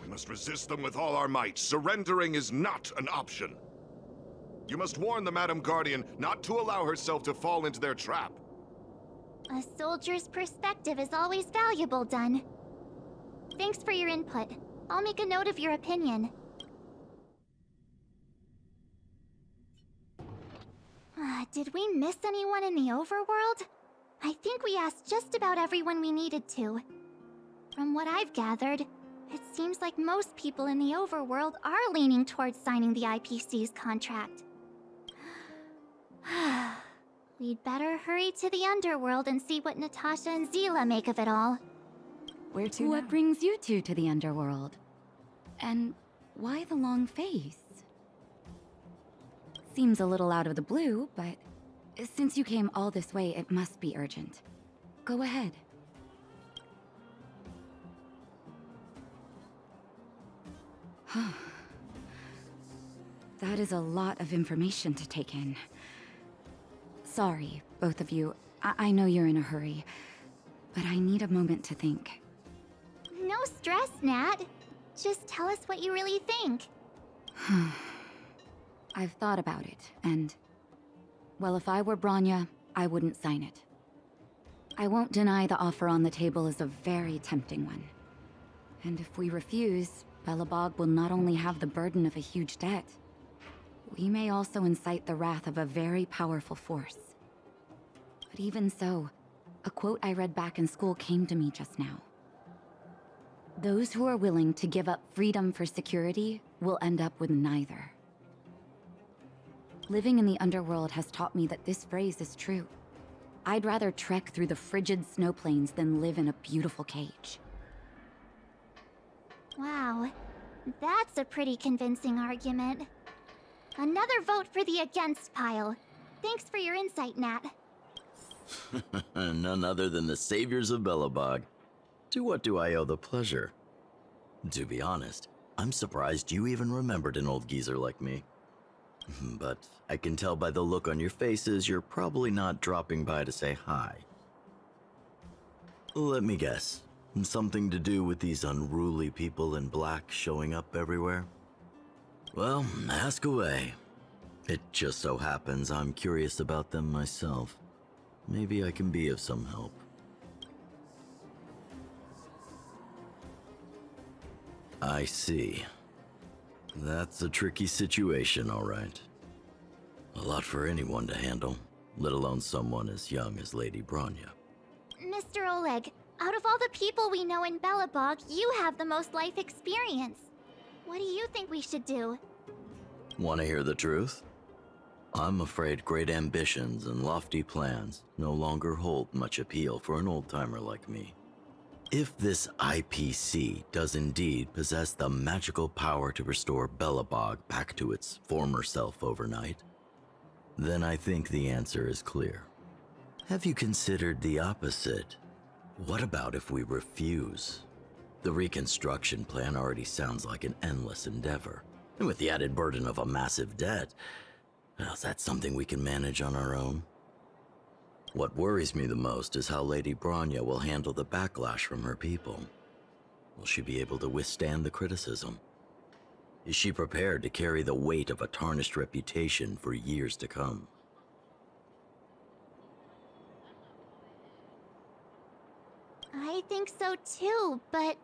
we must resist them with all our might. Surrendering is not an option. You must warn the Madam Guardian not to allow herself to fall into their trap. A soldier's perspective is always valuable, Dun. Thanks for your input. I'll make a note of your opinion. Did we miss anyone in the overworld? I think we asked just about everyone we needed to. From what I've gathered, it seems like most people in the overworld are leaning towards signing the IPC's contract. We'd better hurry to the underworld and see what Natasha and Zila make of it all. Where to What now? brings you two to the underworld? And why the long face? Seems a little out of the blue, but since you came all this way, it must be urgent. Go ahead. That is a lot of information to take in. Sorry, both of you. I know you're in a hurry, but I need a moment to think. No stress, Nat. Just tell us what you really think. I've thought about it, and... well, if I were Branya, I wouldn't sign it. I won't deny the offer on the table is a very tempting one. And if we refuse, Belobog will not only have the burden of a huge debt, we may also incite the wrath of a very powerful force. But even so, a quote I read back in school came to me just now. Those who are willing to give up freedom for security will end up with neither. Living in the underworld has taught me that this phrase is true. I'd rather trek through the frigid snow plains than live in a beautiful cage. Wow, that's a pretty convincing argument. Another vote for the against pile. Thanks for your insight, Nat. None other than the saviors of Belobog. To what do I owe the pleasure? To be honest, I'm surprised you even remembered an old geezer like me. But I can tell by the look on your faces you're probably not dropping by to say hi. Let me guess. Something to do with these unruly people in black showing up everywhere? Well, ask away. It just so happens I'm curious about them myself. Maybe I can be of some help. I see. That's a tricky situation, all right. A lot for anyone to handle, let alone someone as young as Lady Bronya. Mr. Oleg, out of all the people we know in Belobog, you have the most life experience. What do you think we should do? Want to hear the truth? I'm afraid great ambitions and lofty plans no longer hold much appeal for an old-timer like me. If this IPC does indeed possess the magical power to restore Belobog back to its former self overnight, then I think the answer is clear. Have you considered the opposite? What about if we refuse? The reconstruction plan already sounds like an endless endeavor, and with the added burden of a massive debt, well, is that something we can manage on our own? What worries me the most is how Lady Bronya will handle the backlash from her people. Will she be able to withstand the criticism? Is she prepared to carry the weight of a tarnished reputation for years to come? I think so too, but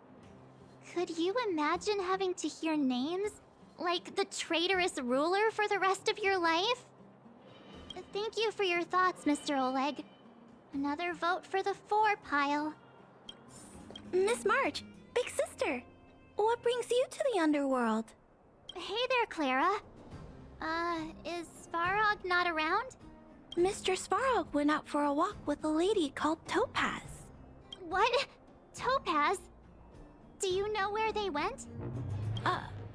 could you imagine having to hear names? Like the traitorous ruler for the rest of your life? Thank you for your thoughts, Mr. Oleg. Another vote for the 4 pile. Miss March, big sister, what brings you to the underworld? Hey there, Clara. Is Svarog not around? Mr. Svarog went out for a walk with a lady called Topaz. What? Topaz? Do you know where they went?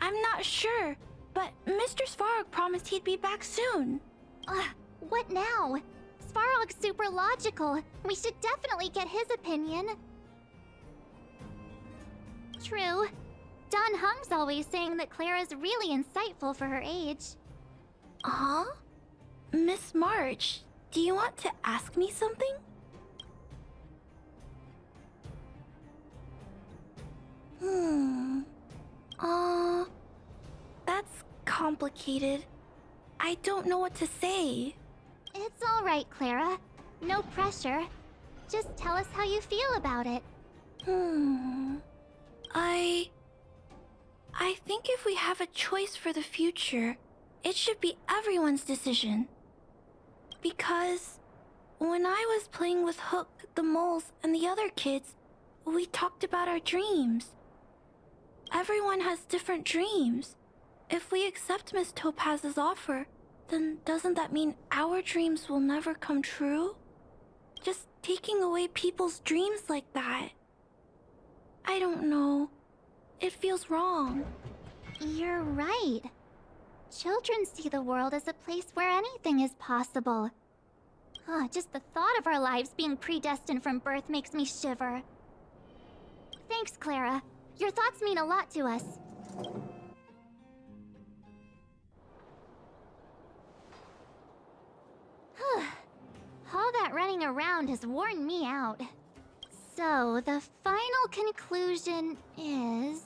I'm not sure, but Mr. Svarog promised he'd be back soon. What now? Svarog's super logical. We should definitely get his opinion. True. Don Hung's always saying that Clara's really insightful for her age. Huh? Miss March, do you want to ask me something? That's complicated. I don't know what to say. It's all right, Clara. No pressure. Just tell us how you feel about it. I think if we have a choice for the future, it should be everyone's decision. Because when I was playing with Hook, the moles, and the other kids, we talked about our dreams. Everyone has different dreams. If we accept Miss Topaz's offer, then doesn't that mean our dreams will never come true? Just taking away people's dreams like that. I don't know. It feels wrong. You're right. Children see the world as a place where anything is possible. Just the thought of our lives being predestined from birth makes me shiver. Thanks, Clara. Your thoughts mean a lot to us. All that running around has worn me out. So, the final conclusion is...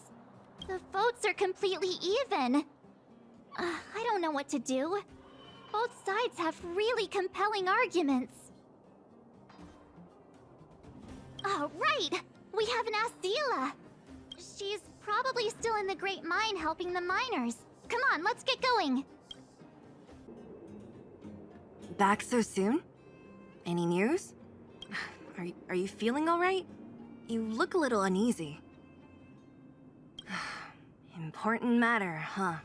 the votes are completely even. I don't know what to do. Both sides have really compelling arguments. Oh, right! We have Nasila! She's probably still in the Great Mine helping the miners. Come on, let's get going! Back so soon? Any news? Are you feeling all right? You look a little uneasy. Important matter, huh?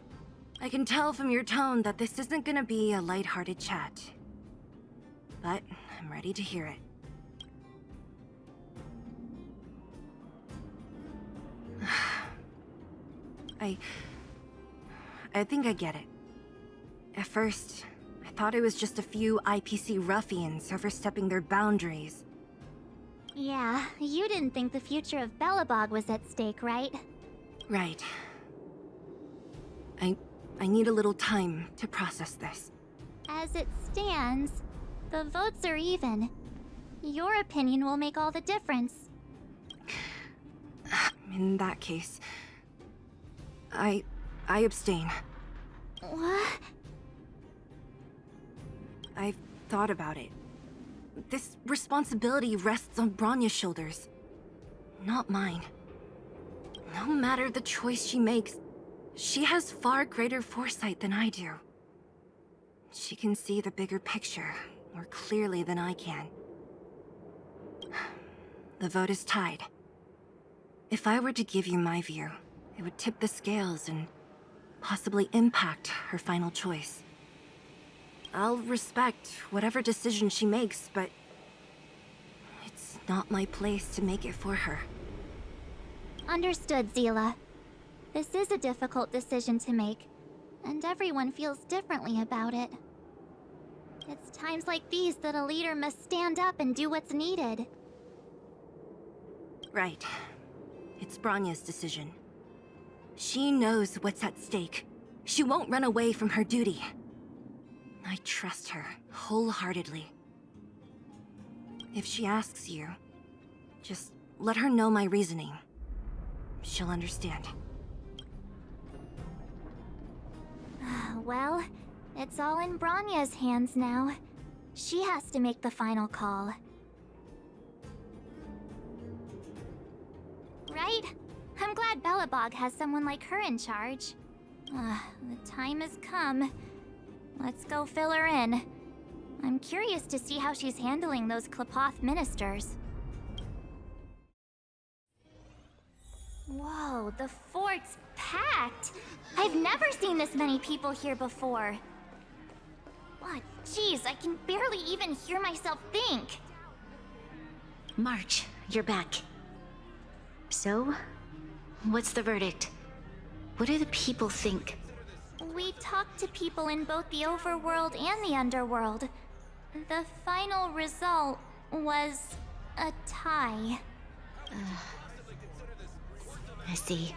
I can tell from your tone that this isn't gonna be a lighthearted chat. But I'm ready to hear it. I think I get it. At first, I thought it was just a few IPC ruffians overstepping their boundaries. Yeah, you didn't think the future of Belobog was at stake, right? Right. I need a little time to process this. As it stands, the votes are even. Your opinion will make all the difference. In that case, I abstain. What? I've thought about it. This responsibility rests on Bronya's shoulders, not mine. No matter the choice she makes, she has far greater foresight than I do. She can see the bigger picture more clearly than I can. The vote is tied. If I were to give you my view, it would tip the scales and possibly impact her final choice. I'll respect whatever decision she makes, but it's not my place to make it for her. Understood, Zila. This is a difficult decision to make, and everyone feels differently about it. It's times like these that a leader must stand up and do what's needed. Right. It's Bronya's decision. She knows what's at stake. She won't run away from her duty. I trust her wholeheartedly. If she asks you, just let her know my reasoning. She'll understand. Well, it's all in Bronya's hands now. She has to make the final call. Right? I'm glad Belobog has someone like her in charge. The time has come. Let's go fill her in. I'm curious to see how she's handling those Klapoth ministers. Whoa, the fort's packed! I've never seen this many people here before. Oh, jeez, I can barely even hear myself think. March, you're back. So, what's the verdict? What do the people think? We talked to people in both the overworld and the underworld. The final result was a tie. I see.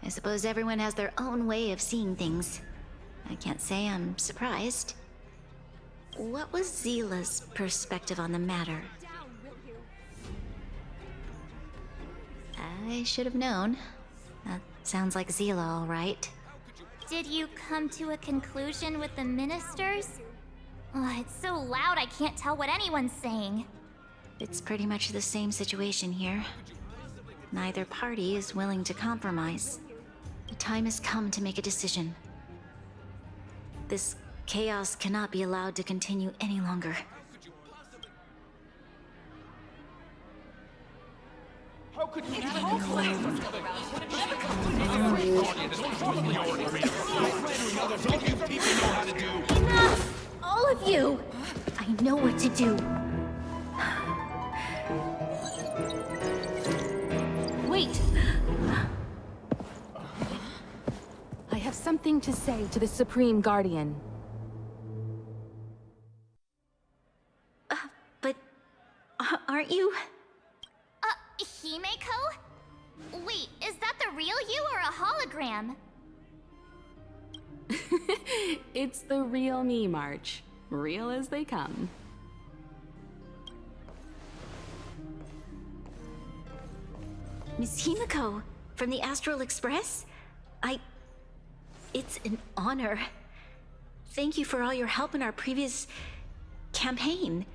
I suppose everyone has their own way of seeing things. I can't say I'm surprised. What was Zila's perspective on the matter? I should have known. That sounds like Zila, all right. Did you come to a conclusion with the ministers? Oh, it's so loud I can't tell what anyone's saying. It's pretty much the same situation here. Neither party is willing to compromise. The time has come to make a decision. This chaos cannot be allowed to continue any longer. How could you Enough! All of you! I know what to do. Wait! I have something to say to the Supreme Guardian. But aren't you? Himeko? Wait, is that the real you or a hologram? It's the real me, March. Real as they come. Miss Himeko, from the Astral Express? It's an honor. Thank you for all your help in our previous campaign.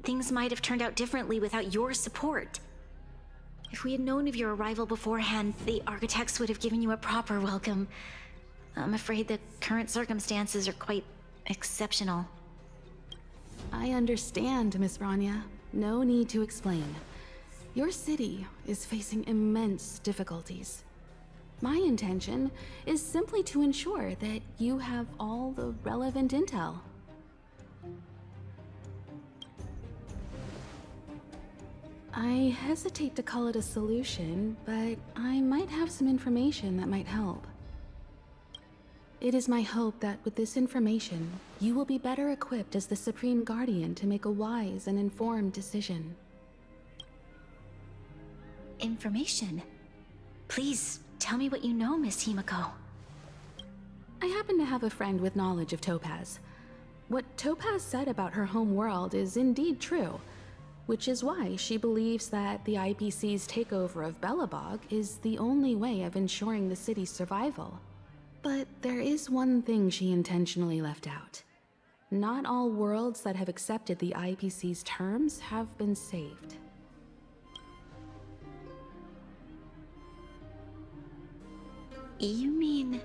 Things might have turned out differently without your support. If we had known of your arrival beforehand, the architects would have given you a proper welcome. I'm afraid the current circumstances are quite exceptional. I understand, Miss Bronya. No need to explain. Your city is facing immense difficulties. My intention is simply to ensure that you have all the relevant intel. I hesitate to call it a solution, but I might have some information that might help. It is my hope that with this information, you will be better equipped as the Supreme Guardian to make a wise and informed decision. Information? Please, tell me what you know, Miss Himeko. I happen to have a friend with knowledge of Topaz. What Topaz said about her home world is indeed true. which is why she believes that the IPC's takeover of Belobog is the only way of ensuring the city's survival. But there is one thing she intentionally left out. Not all worlds that have accepted the IPC's terms have been saved. You mean...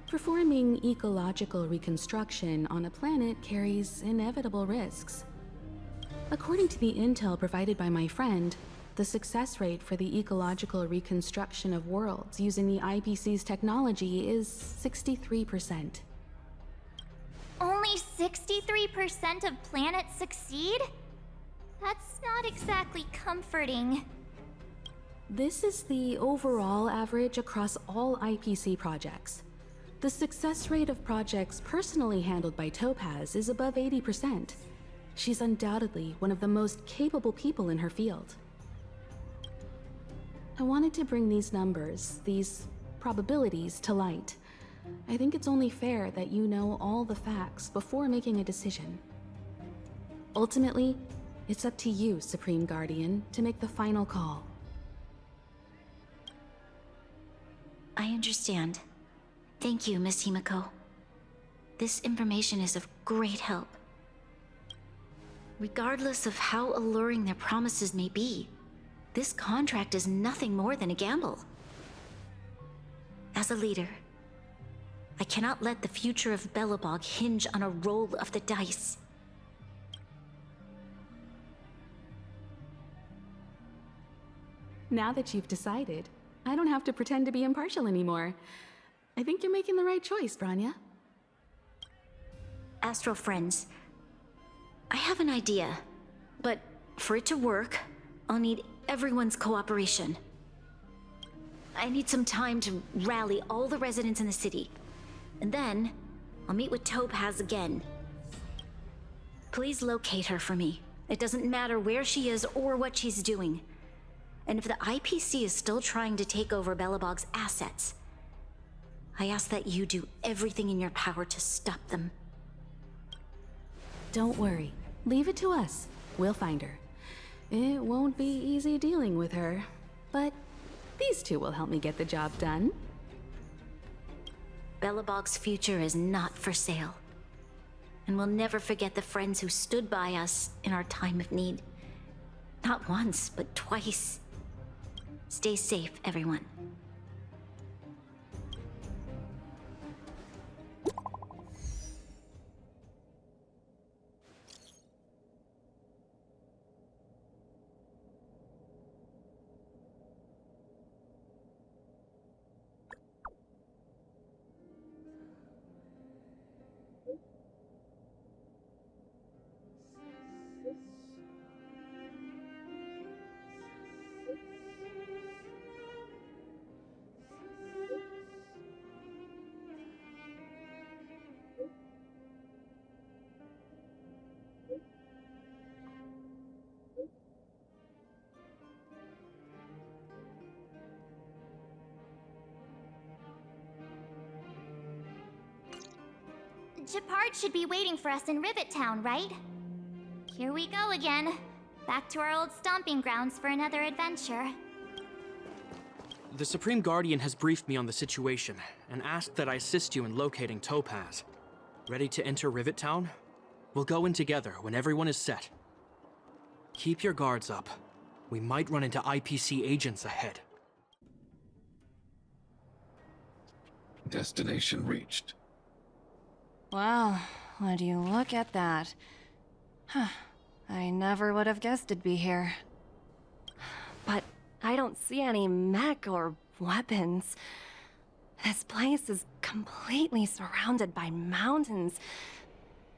Performing ecological reconstruction on a planet carries inevitable risks. According to the intel provided by my friend, the success rate for the ecological reconstruction of worlds using the IPC's technology is 63%. Only 63% of planets succeed? That's not exactly comforting. This is the overall average across all IPC projects. The success rate of projects personally handled by Topaz is above 80%. She's undoubtedly one of the most capable people in her field. I wanted to bring these numbers, these probabilities, to light. I think it's only fair that you know all the facts before making a decision. Ultimately, it's up to you, Supreme Guardian, to make the final call. I understand. Thank you, Miss Himiko. This information is of great help. Regardless of how alluring their promises may be, this contract is nothing more than a gamble. As a leader, I cannot let the future of Belobog hinge on a roll of the dice. Now that you've decided, I don't have to pretend to be impartial anymore. I think you're making the right choice, Branya. Astral friends, I have an idea, but for it to work, I'll need everyone's cooperation. I need some time to rally all the residents in the city, and then I'll meet with Topaz again. Please locate her for me. It doesn't matter where she is or what she's doing. And if the IPC is still trying to take over Belobog's assets, I ask that you do everything in your power to stop them. Don't worry. Leave it to us. We'll find her. It won't be easy dealing with her, but these two will help me get the job done. Belobog's future is not for sale. And we'll never forget the friends who stood by us in our time of need. Not once, but twice. Stay safe, everyone. Gepard should be waiting for us in Rivet Town, right? Here we go again. Back to our old stomping grounds for another adventure. The Supreme Guardian has briefed me on the situation and asked that I assist you in locating Topaz. Ready to enter Rivet Town? We'll go in together when everyone is set. Keep your guards up. We might run into IPC agents ahead. Destination reached. Wow, would you look at that? Huh, I never would have guessed it'd be here. But I don't see any mech or weapons. This place is completely surrounded by mountains.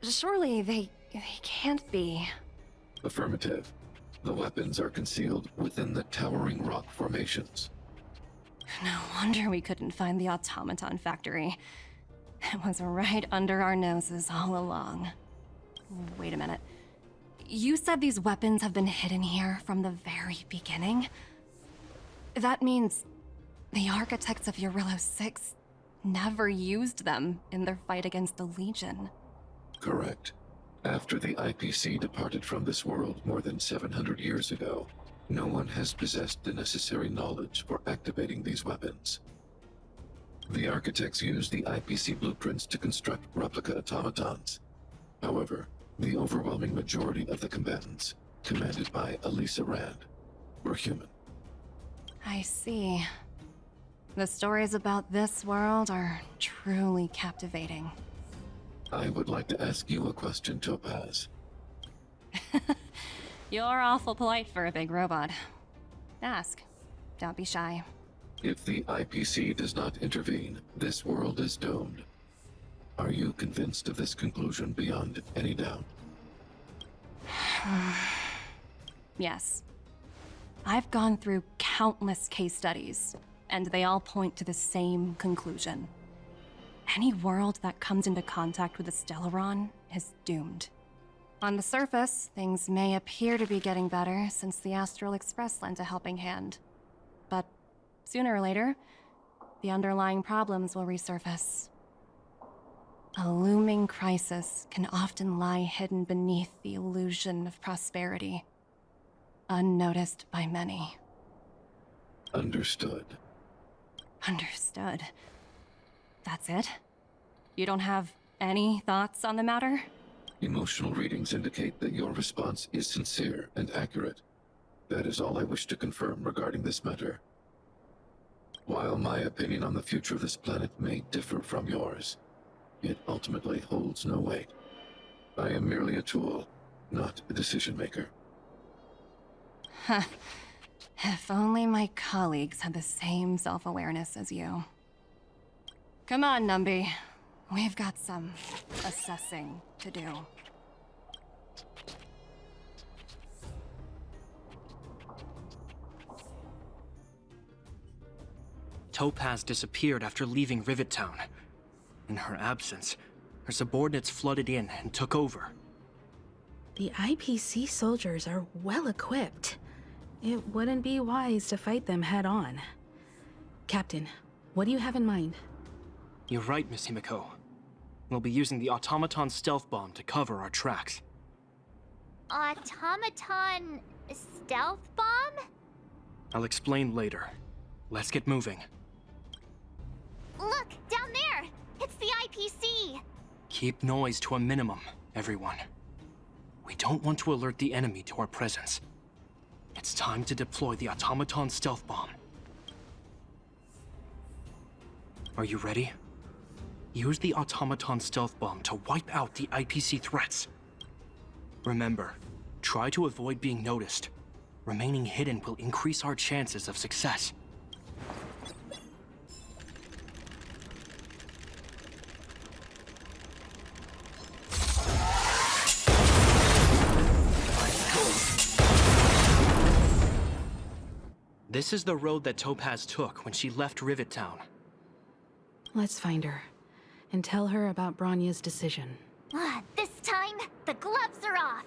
Surely they can't be. Affirmative. The weapons are concealed within the towering rock formations. No wonder we couldn't find the automaton factory. It was right under our noses all along. Wait a minute. You said these weapons have been hidden here from the very beginning? That means the architects of Eurillo 6 never used them in their fight against the Legion. Correct. After the IPC departed from this world more than 700 years ago, no one has possessed the necessary knowledge for activating these weapons. The architects used the IPC blueprints to construct replica automatons. However, the overwhelming majority of the combatants, commanded by Elisa Rand, were human. I see. The stories about this world are truly captivating. I would like to ask you a question, Topaz. You're awful polite for a big robot. Ask. Don't be shy. If the IPC does not intervene, this world is doomed. Are you convinced of this conclusion beyond any doubt? Yes. I've gone through countless case studies, and they all point to the same conclusion. Any world that comes into contact with a Stellaron is doomed. On the surface, things may appear to be getting better since the Astral Express lent a helping hand. But sooner or later, the underlying problems will resurface. A looming crisis can often lie hidden beneath the illusion of prosperity, unnoticed by many. Understood. Understood. That's it? You don't have any thoughts on the matter? Emotional readings indicate that your response is sincere and accurate. That is all I wish to confirm regarding this matter. While my opinion on the future of this planet may differ from yours, it ultimately holds no weight. I am merely a tool, not a decision maker. Huh. If only my colleagues had the same self-awareness as you. Come on, Numby. We've got some assessing to do. Topaz disappeared after leaving Rivet Town. In her absence, her subordinates flooded in and took over. The IPC soldiers are well equipped. It wouldn't be wise to fight them head on. Captain, what do you have in mind? You're right, Miss Himiko. We'll be using the automaton stealth bomb to cover our tracks. Automaton stealth bomb? I'll explain later. Let's get moving. Look, down there! It's the IPC! Keep noise to a minimum, everyone. We don't want to alert the enemy to our presence. It's time to deploy the automaton stealth bomb. Are you ready? Use the automaton stealth bomb to wipe out the IPC threats. Remember, try to avoid being noticed. Remaining hidden will increase our chances of success. This is the road that Topaz took when she left Rivet Town. Let's find her, and tell her about Bronya's decision. This time, the gloves are off!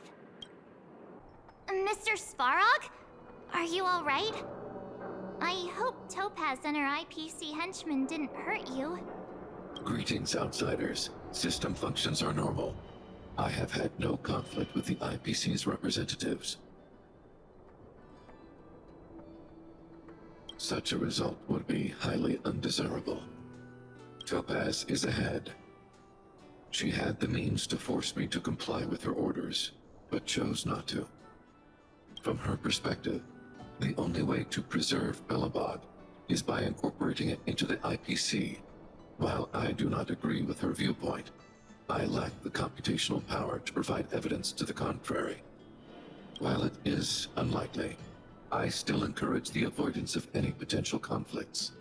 Mr. Svarog? Are you alright? I hope Topaz and her IPC henchmen didn't hurt you. Greetings, outsiders. System functions are normal. I have had no conflict with the IPC's representatives. Such a result would be highly undesirable. Topaz is ahead. She had the means to force me to comply with her orders, but chose not to. From her perspective, the only way to preserve Belobog is by incorporating it into the IPC. While I do not agree with her viewpoint, I lack the computational power to provide evidence to the contrary. While it is unlikely, I still encourage the avoidance of any potential conflicts.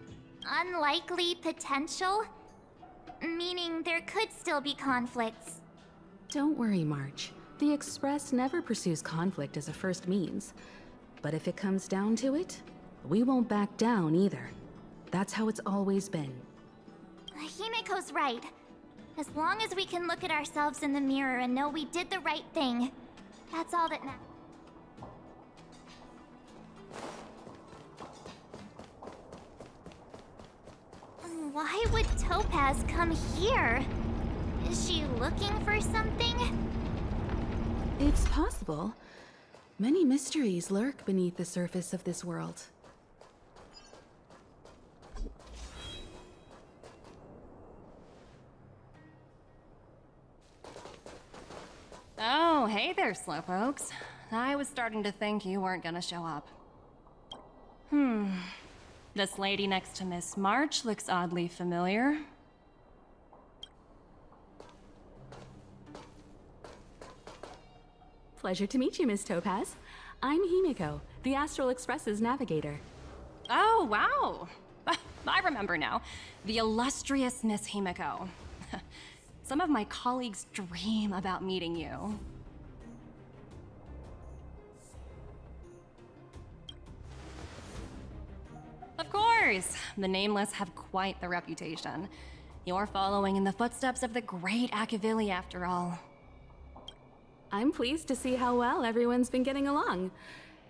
Unlikely potential? Meaning there could still be conflicts. Don't worry, March. The Express never pursues conflict as a first means. But if it comes down to it, we won't back down either. That's how it's always been. Himiko's right. As long as we can look at ourselves in the mirror and know we did the right thing, that's all that matters. Why would Topaz come here? Is she looking for something? It's possible. Many mysteries lurk beneath the surface of this world. Oh, hey there, Slowpokes. I was starting to think you weren't gonna show up. This lady next to Miss March looks oddly familiar. Pleasure to meet you, Miss Topaz. I'm Himiko, the Astral Express's navigator. Oh, wow. I remember now. The illustrious Miss Himiko. Some of my colleagues dream about meeting you. Of course! The Nameless have quite the reputation. You're following in the footsteps of the great Akavili, after all. I'm pleased to see how well everyone's been getting along.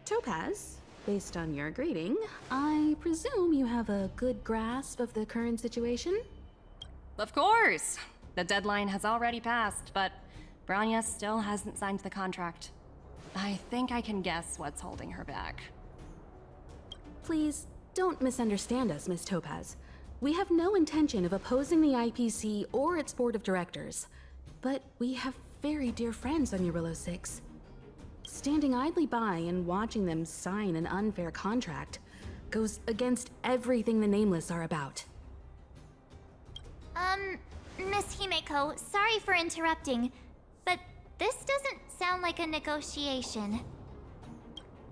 Topaz, based on your greeting, I presume you have a good grasp of the current situation? Of course! The deadline has already passed, but Branya still hasn't signed the contract. I think I can guess what's holding her back. Please, don't misunderstand us, Miss Topaz. We have no intention of opposing the IPC or its board of directors, but we have very dear friends on Eurillo 6. Standing idly by and watching them sign an unfair contract goes against everything the Nameless are about. Miss Himeko, sorry for interrupting, but this doesn't sound like a negotiation.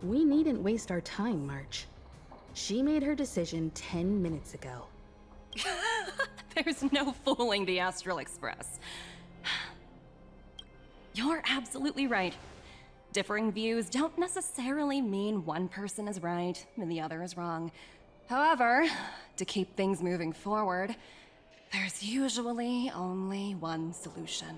We needn't waste our time, March. She made her decision 10 minutes ago. There's no fooling the Astral Express. You're absolutely right. Differing views don't necessarily mean one person is right and the other is wrong. However, to keep things moving forward, there's usually only one solution.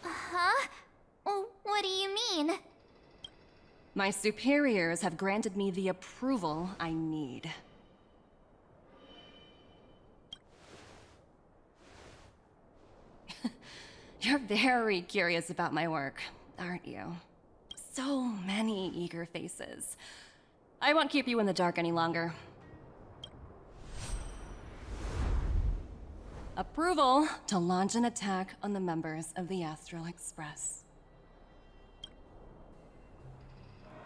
Huh? What do you mean? My superiors have granted me the approval I need. You're very curious about my work, aren't you? So many eager faces. I won't keep you in the dark any longer. Approval to launch an attack on the members of the Astral Express.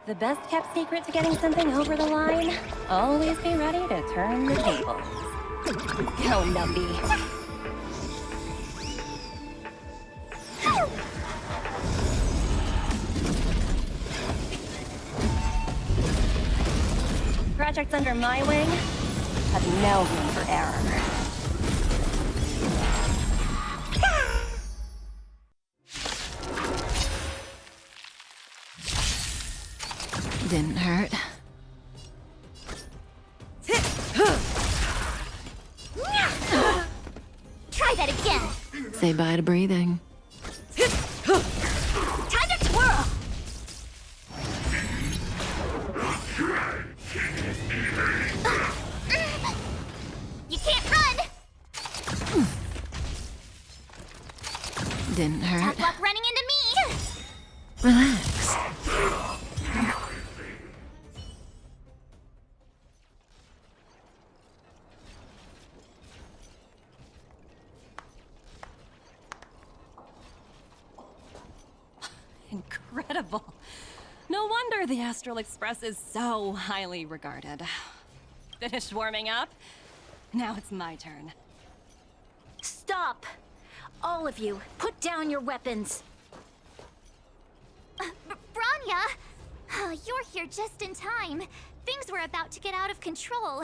The best kept secret to getting something over the line? Always be ready to turn the tables. Go, Numpy. Projects under my wing have no room for error. Didn't hurt. Try that again! Say bye to breathing. Time to twirl! You can't run! Didn't hurt. Tough luck running into me! Relax. Incredible. No wonder the Astral Express is so highly regarded. Finished warming up? Now it's my turn. Stop! All of you, put down your weapons. Branya! You're here just in time. Things were about to get out of control.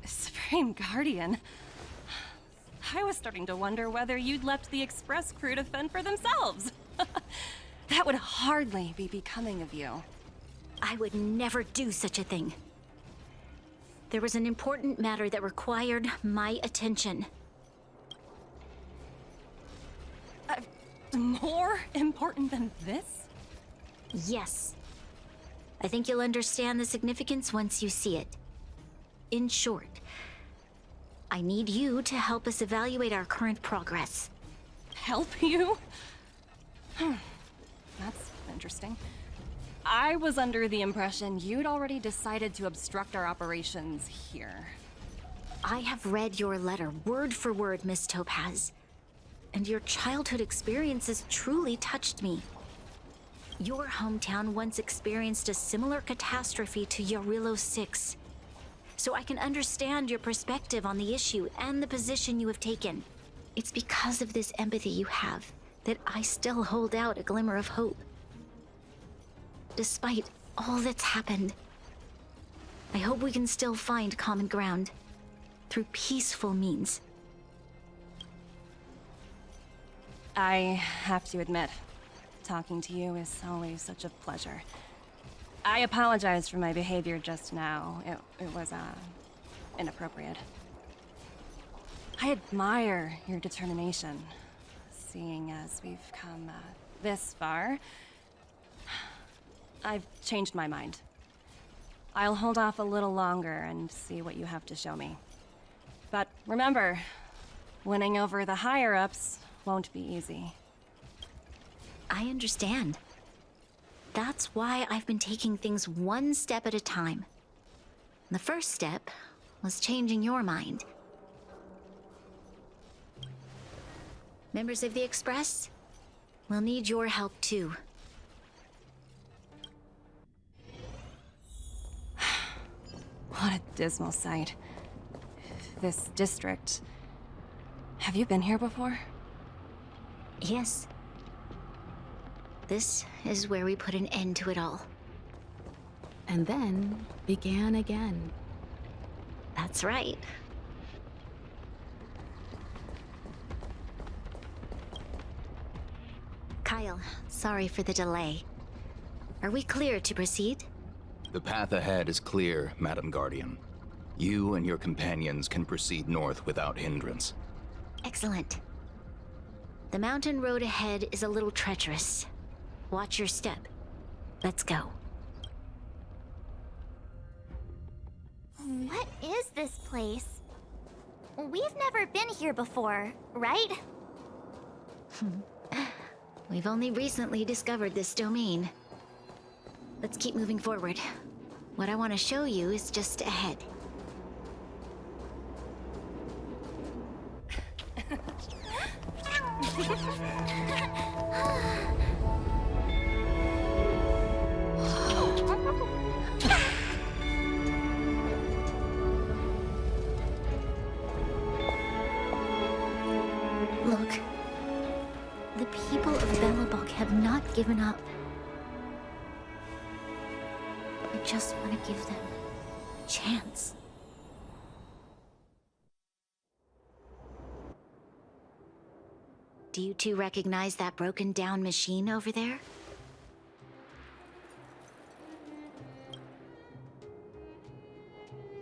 Supreme Guardian? I was starting to wonder whether you'd left the Express crew to fend for themselves. That would hardly be becoming of you. I would never do such a thing. There was an important matter that required my attention. More important than this? Yes. I think you'll understand the significance once you see it. In short, I need you to help us evaluate our current progress. Help you? That's interesting. I was under the impression you'd already decided to obstruct our operations here. I have read your letter word for word, Miss Topaz. And your childhood experiences truly touched me. Your hometown once experienced a similar catastrophe to Yarillo 6. So I can understand your perspective on the issue and the position you have taken. It's because of this empathy you have that I still hold out a glimmer of hope. Despite all that's happened, I hope we can still find common ground through peaceful means. I have to admit, talking to you is always such a pleasure. I apologize for my behavior just now. It was, inappropriate. I admire your determination, seeing as we've come, this far. I've changed my mind. I'll hold off a little longer and see what you have to show me. But remember, winning over the higher-ups won't be easy. I understand. That's why I've been taking things one step at a time. The first step was changing your mind. Members of the Express, we'll need your help too. What a dismal sight. This district. Have you been here before? Yes. This is where we put an end to it all. And then began again. That's right. Kyle, sorry for the delay. Are we clear to proceed? The path ahead is clear, Madam Guardian. You and your companions can proceed north without hindrance. Excellent. The mountain road ahead is a little treacherous. Watch your step. Let's go. What is this place? We've never been here before, right? We've only recently discovered this domain. Let's keep moving forward. What I want to show you is just ahead. Look. The people of Belobok have not given up. I just want to give them a chance. Do you two recognize that broken down machine over there?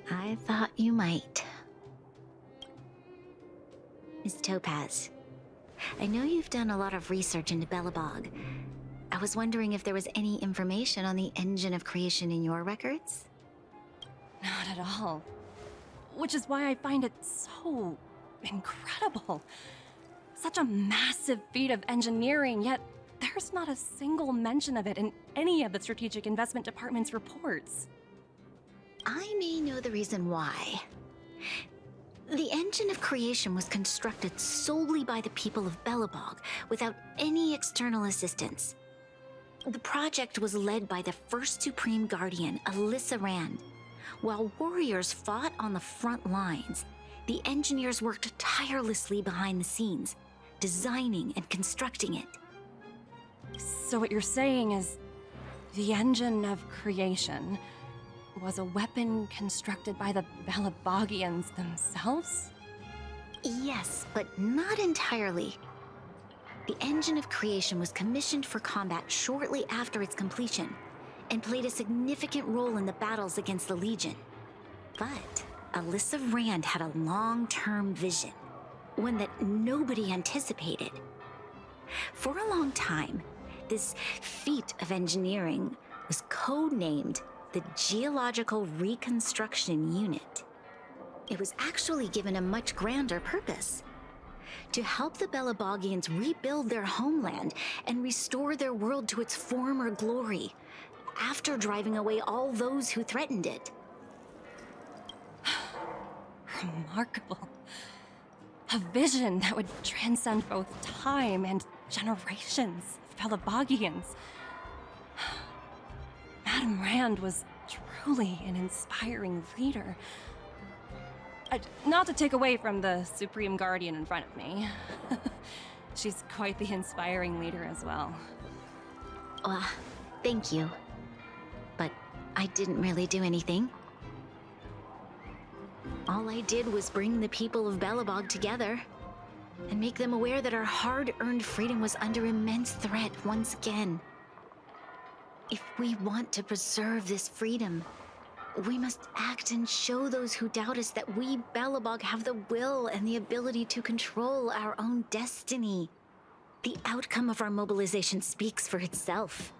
I thought you might. Miss Topaz, I know you've done a lot of research into Belobog. I was wondering if there was any information on the engine of creation in your records? Not at all. Which is why I find it so incredible. Such a massive feat of engineering, yet there's not a single mention of it in any of the Strategic Investment Department's reports. I may know the reason why. The engine of creation was constructed solely by the people of Belobog, without any external assistance. The project was led by the first Supreme Guardian, Alyssa Rand. While warriors fought on the front lines, the engineers worked tirelessly behind the scenes, designing and constructing it. So what you're saying is, the engine of creation was a weapon constructed by the Belobogians themselves? Yes, but not entirely. The engine of creation was commissioned for combat shortly after its completion, and played a significant role in the battles against the Legion. But Alyssa Rand had a long-term vision, one that nobody anticipated. For a long time, this feat of engineering was codenamed the Geological Reconstruction Unit. it was actually given a much grander purpose. To help the Belobogians rebuild their homeland and restore their world to its former glory, after driving away all those who threatened it. Remarkable. A vision that would transcend both time and generations of Belobogians. Madame Rand was truly an inspiring leader. Not to take away from the Supreme Guardian in front of me. She's quite the inspiring leader as well. Thank you. But I didn't really do anything. All I did was bring the people of Belobog together and make them aware that our hard-earned freedom was under immense threat once again. If we want to preserve this freedom, we must act and show those who doubt us that we, Belobog, have the will and the ability to control our own destiny. The outcome of our mobilization speaks for itself.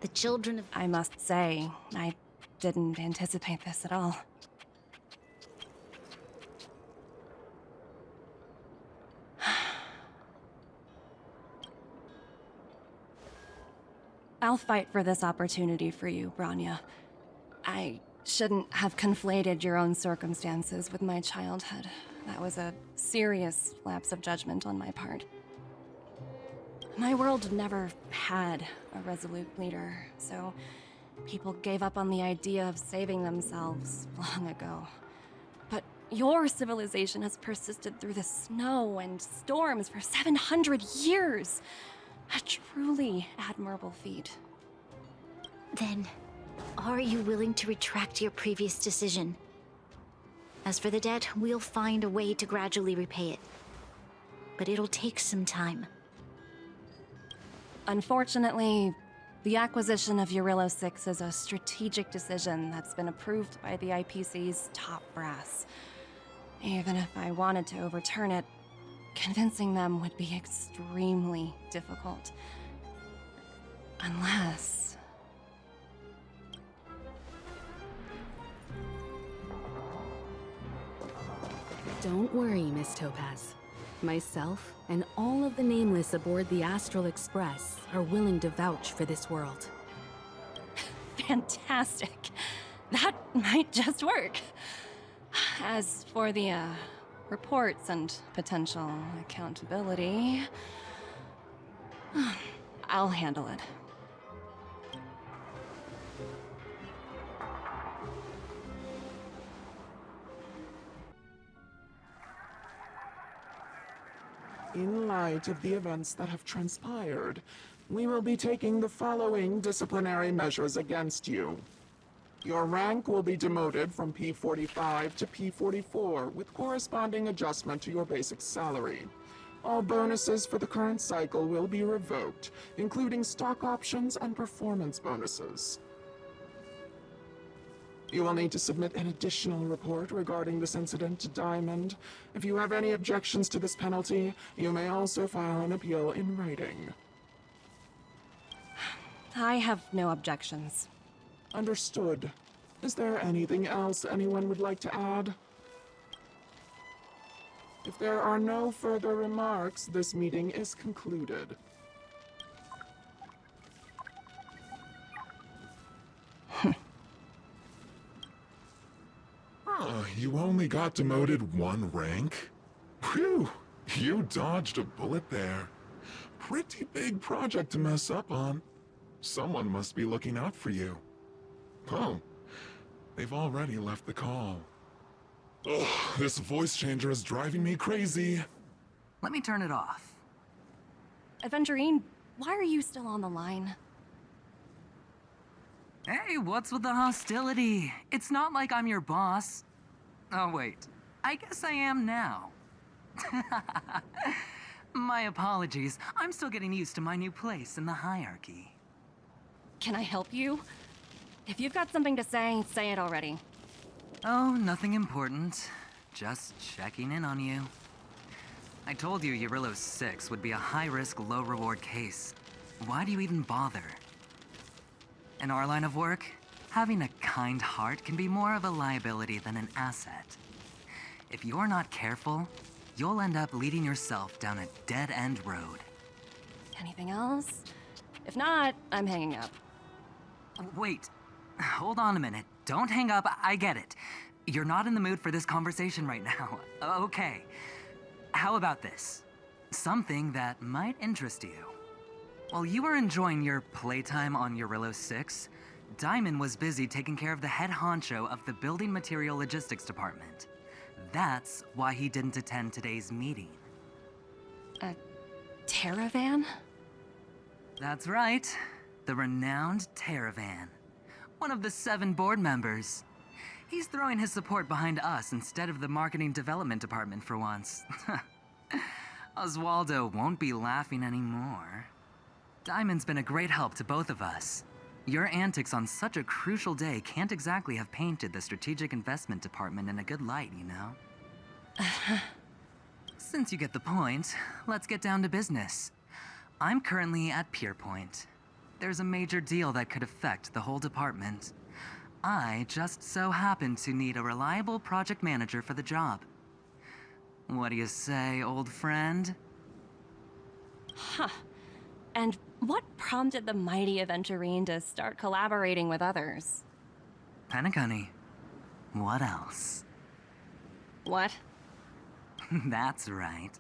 The children of... I must say, I didn't anticipate this at all. I'll fight for this opportunity for you, Bronya. I shouldn't have conflated your own circumstances with my childhood. That was a serious lapse of judgment on my part. My world never had a resolute leader, so people gave up on the idea of saving themselves long ago. But your civilization has persisted through the snow and storms for 700 years. A truly admirable feat. Then, are you willing to retract your previous decision? As for the debt, we'll find a way to gradually repay it. But it'll take some time. Unfortunately, the acquisition of Eurillo 6 is a strategic decision that's been approved by the IPC's top brass. Even if I wanted to overturn it, convincing them would be extremely difficult. Unless... Don't worry, Miss Topaz. Myself and all of the Nameless aboard the Astral Express are willing to vouch for this world. Fantastic. That might just work. As for the, reports and potential accountability, I'll handle it. In light of the events that have transpired, we will be taking the following disciplinary measures against you. Your rank will be demoted from P45 to P44 with corresponding adjustment to your basic salary. All bonuses for the current cycle will be revoked, including stock options and performance bonuses. You will need to submit an additional report regarding this incident to Diamond. If you have any objections to this penalty, you may also file an appeal in writing. I have no objections. Understood. Is there anything else anyone would like to add? If there are no further remarks, this meeting is concluded. You only got demoted one rank? Phew, you dodged a bullet there. Pretty big project to mess up on. Someone must be looking out for you. Oh, they've already left the call. Ugh, this voice changer is driving me crazy. Let me turn it off. Aventurine, why are you still on the line? Hey, what's with the hostility? It's not like I'm your boss. Oh, wait. I guess I am now. My apologies. I'm still getting used to my new place in the hierarchy. Can I help you? If you've got something to say it already. Oh, nothing important. Just checking in on you. I told you Eurillo 6 would be a high-risk, low-reward case. Why do you even bother? In our line of work, having a kind heart can be more of a liability than an asset. If you're not careful, you'll end up leading yourself down a dead-end road. Anything else? If not, I'm hanging up. Wait, hold on a minute. Don't hang up, I get it. You're not in the mood for this conversation right now. Okay. How about this? Something that might interest you. While you were enjoying your playtime on Eurillo 6, Diamond was busy taking care of the head honcho of the Building Material Logistics Department. That's why he didn't attend today's meeting. A Terravan? That's right. The renowned Terravan. One of the 7 board members. He's throwing his support behind us instead of the Marketing Development Department for once. Oswaldo won't be laughing anymore. Diamond's been a great help to both of us. Your antics on such a crucial day can't exactly have painted the Strategic Investment Department in a good light, you know? Since you get the point, let's get down to business. I'm currently at Pierpoint. There's a major deal that could affect the whole department. I just so happen to need a reliable project manager for the job. What do you say, old friend? Huh. And what prompted the mighty Aventurine to start collaborating with others? Penacony. What else? What? That's right.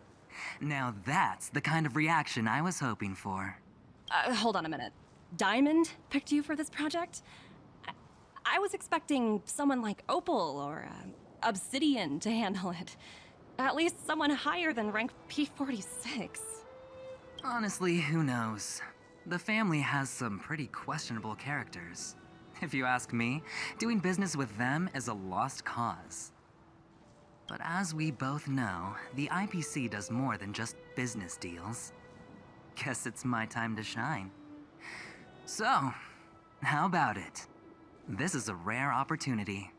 Now that's the kind of reaction I was hoping for. Hold on a minute. Diamond picked you for this project? I was expecting someone like Opal or Obsidian to handle it. At least someone higher than rank P46. Honestly, who knows? The family has some pretty questionable characters. If you ask me, doing business with them is a lost cause. But as we both know, the IPC does more than just business deals. Guess it's my time to shine. So, how about it? This is a rare opportunity.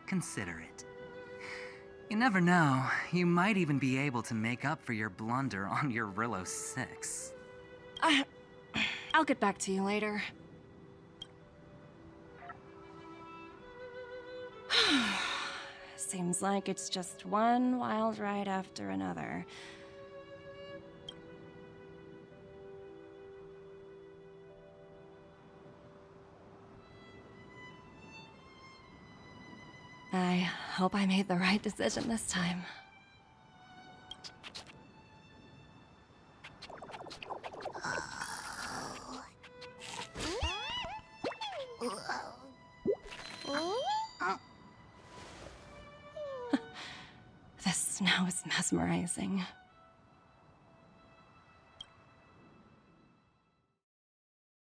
Consider it. You never know, you might even be able to make up for your blunder on your Eurillo 6. I'll get back to you later. Seems like it's just one wild ride after another. I hope I made the right decision this time. The snow is mesmerizing.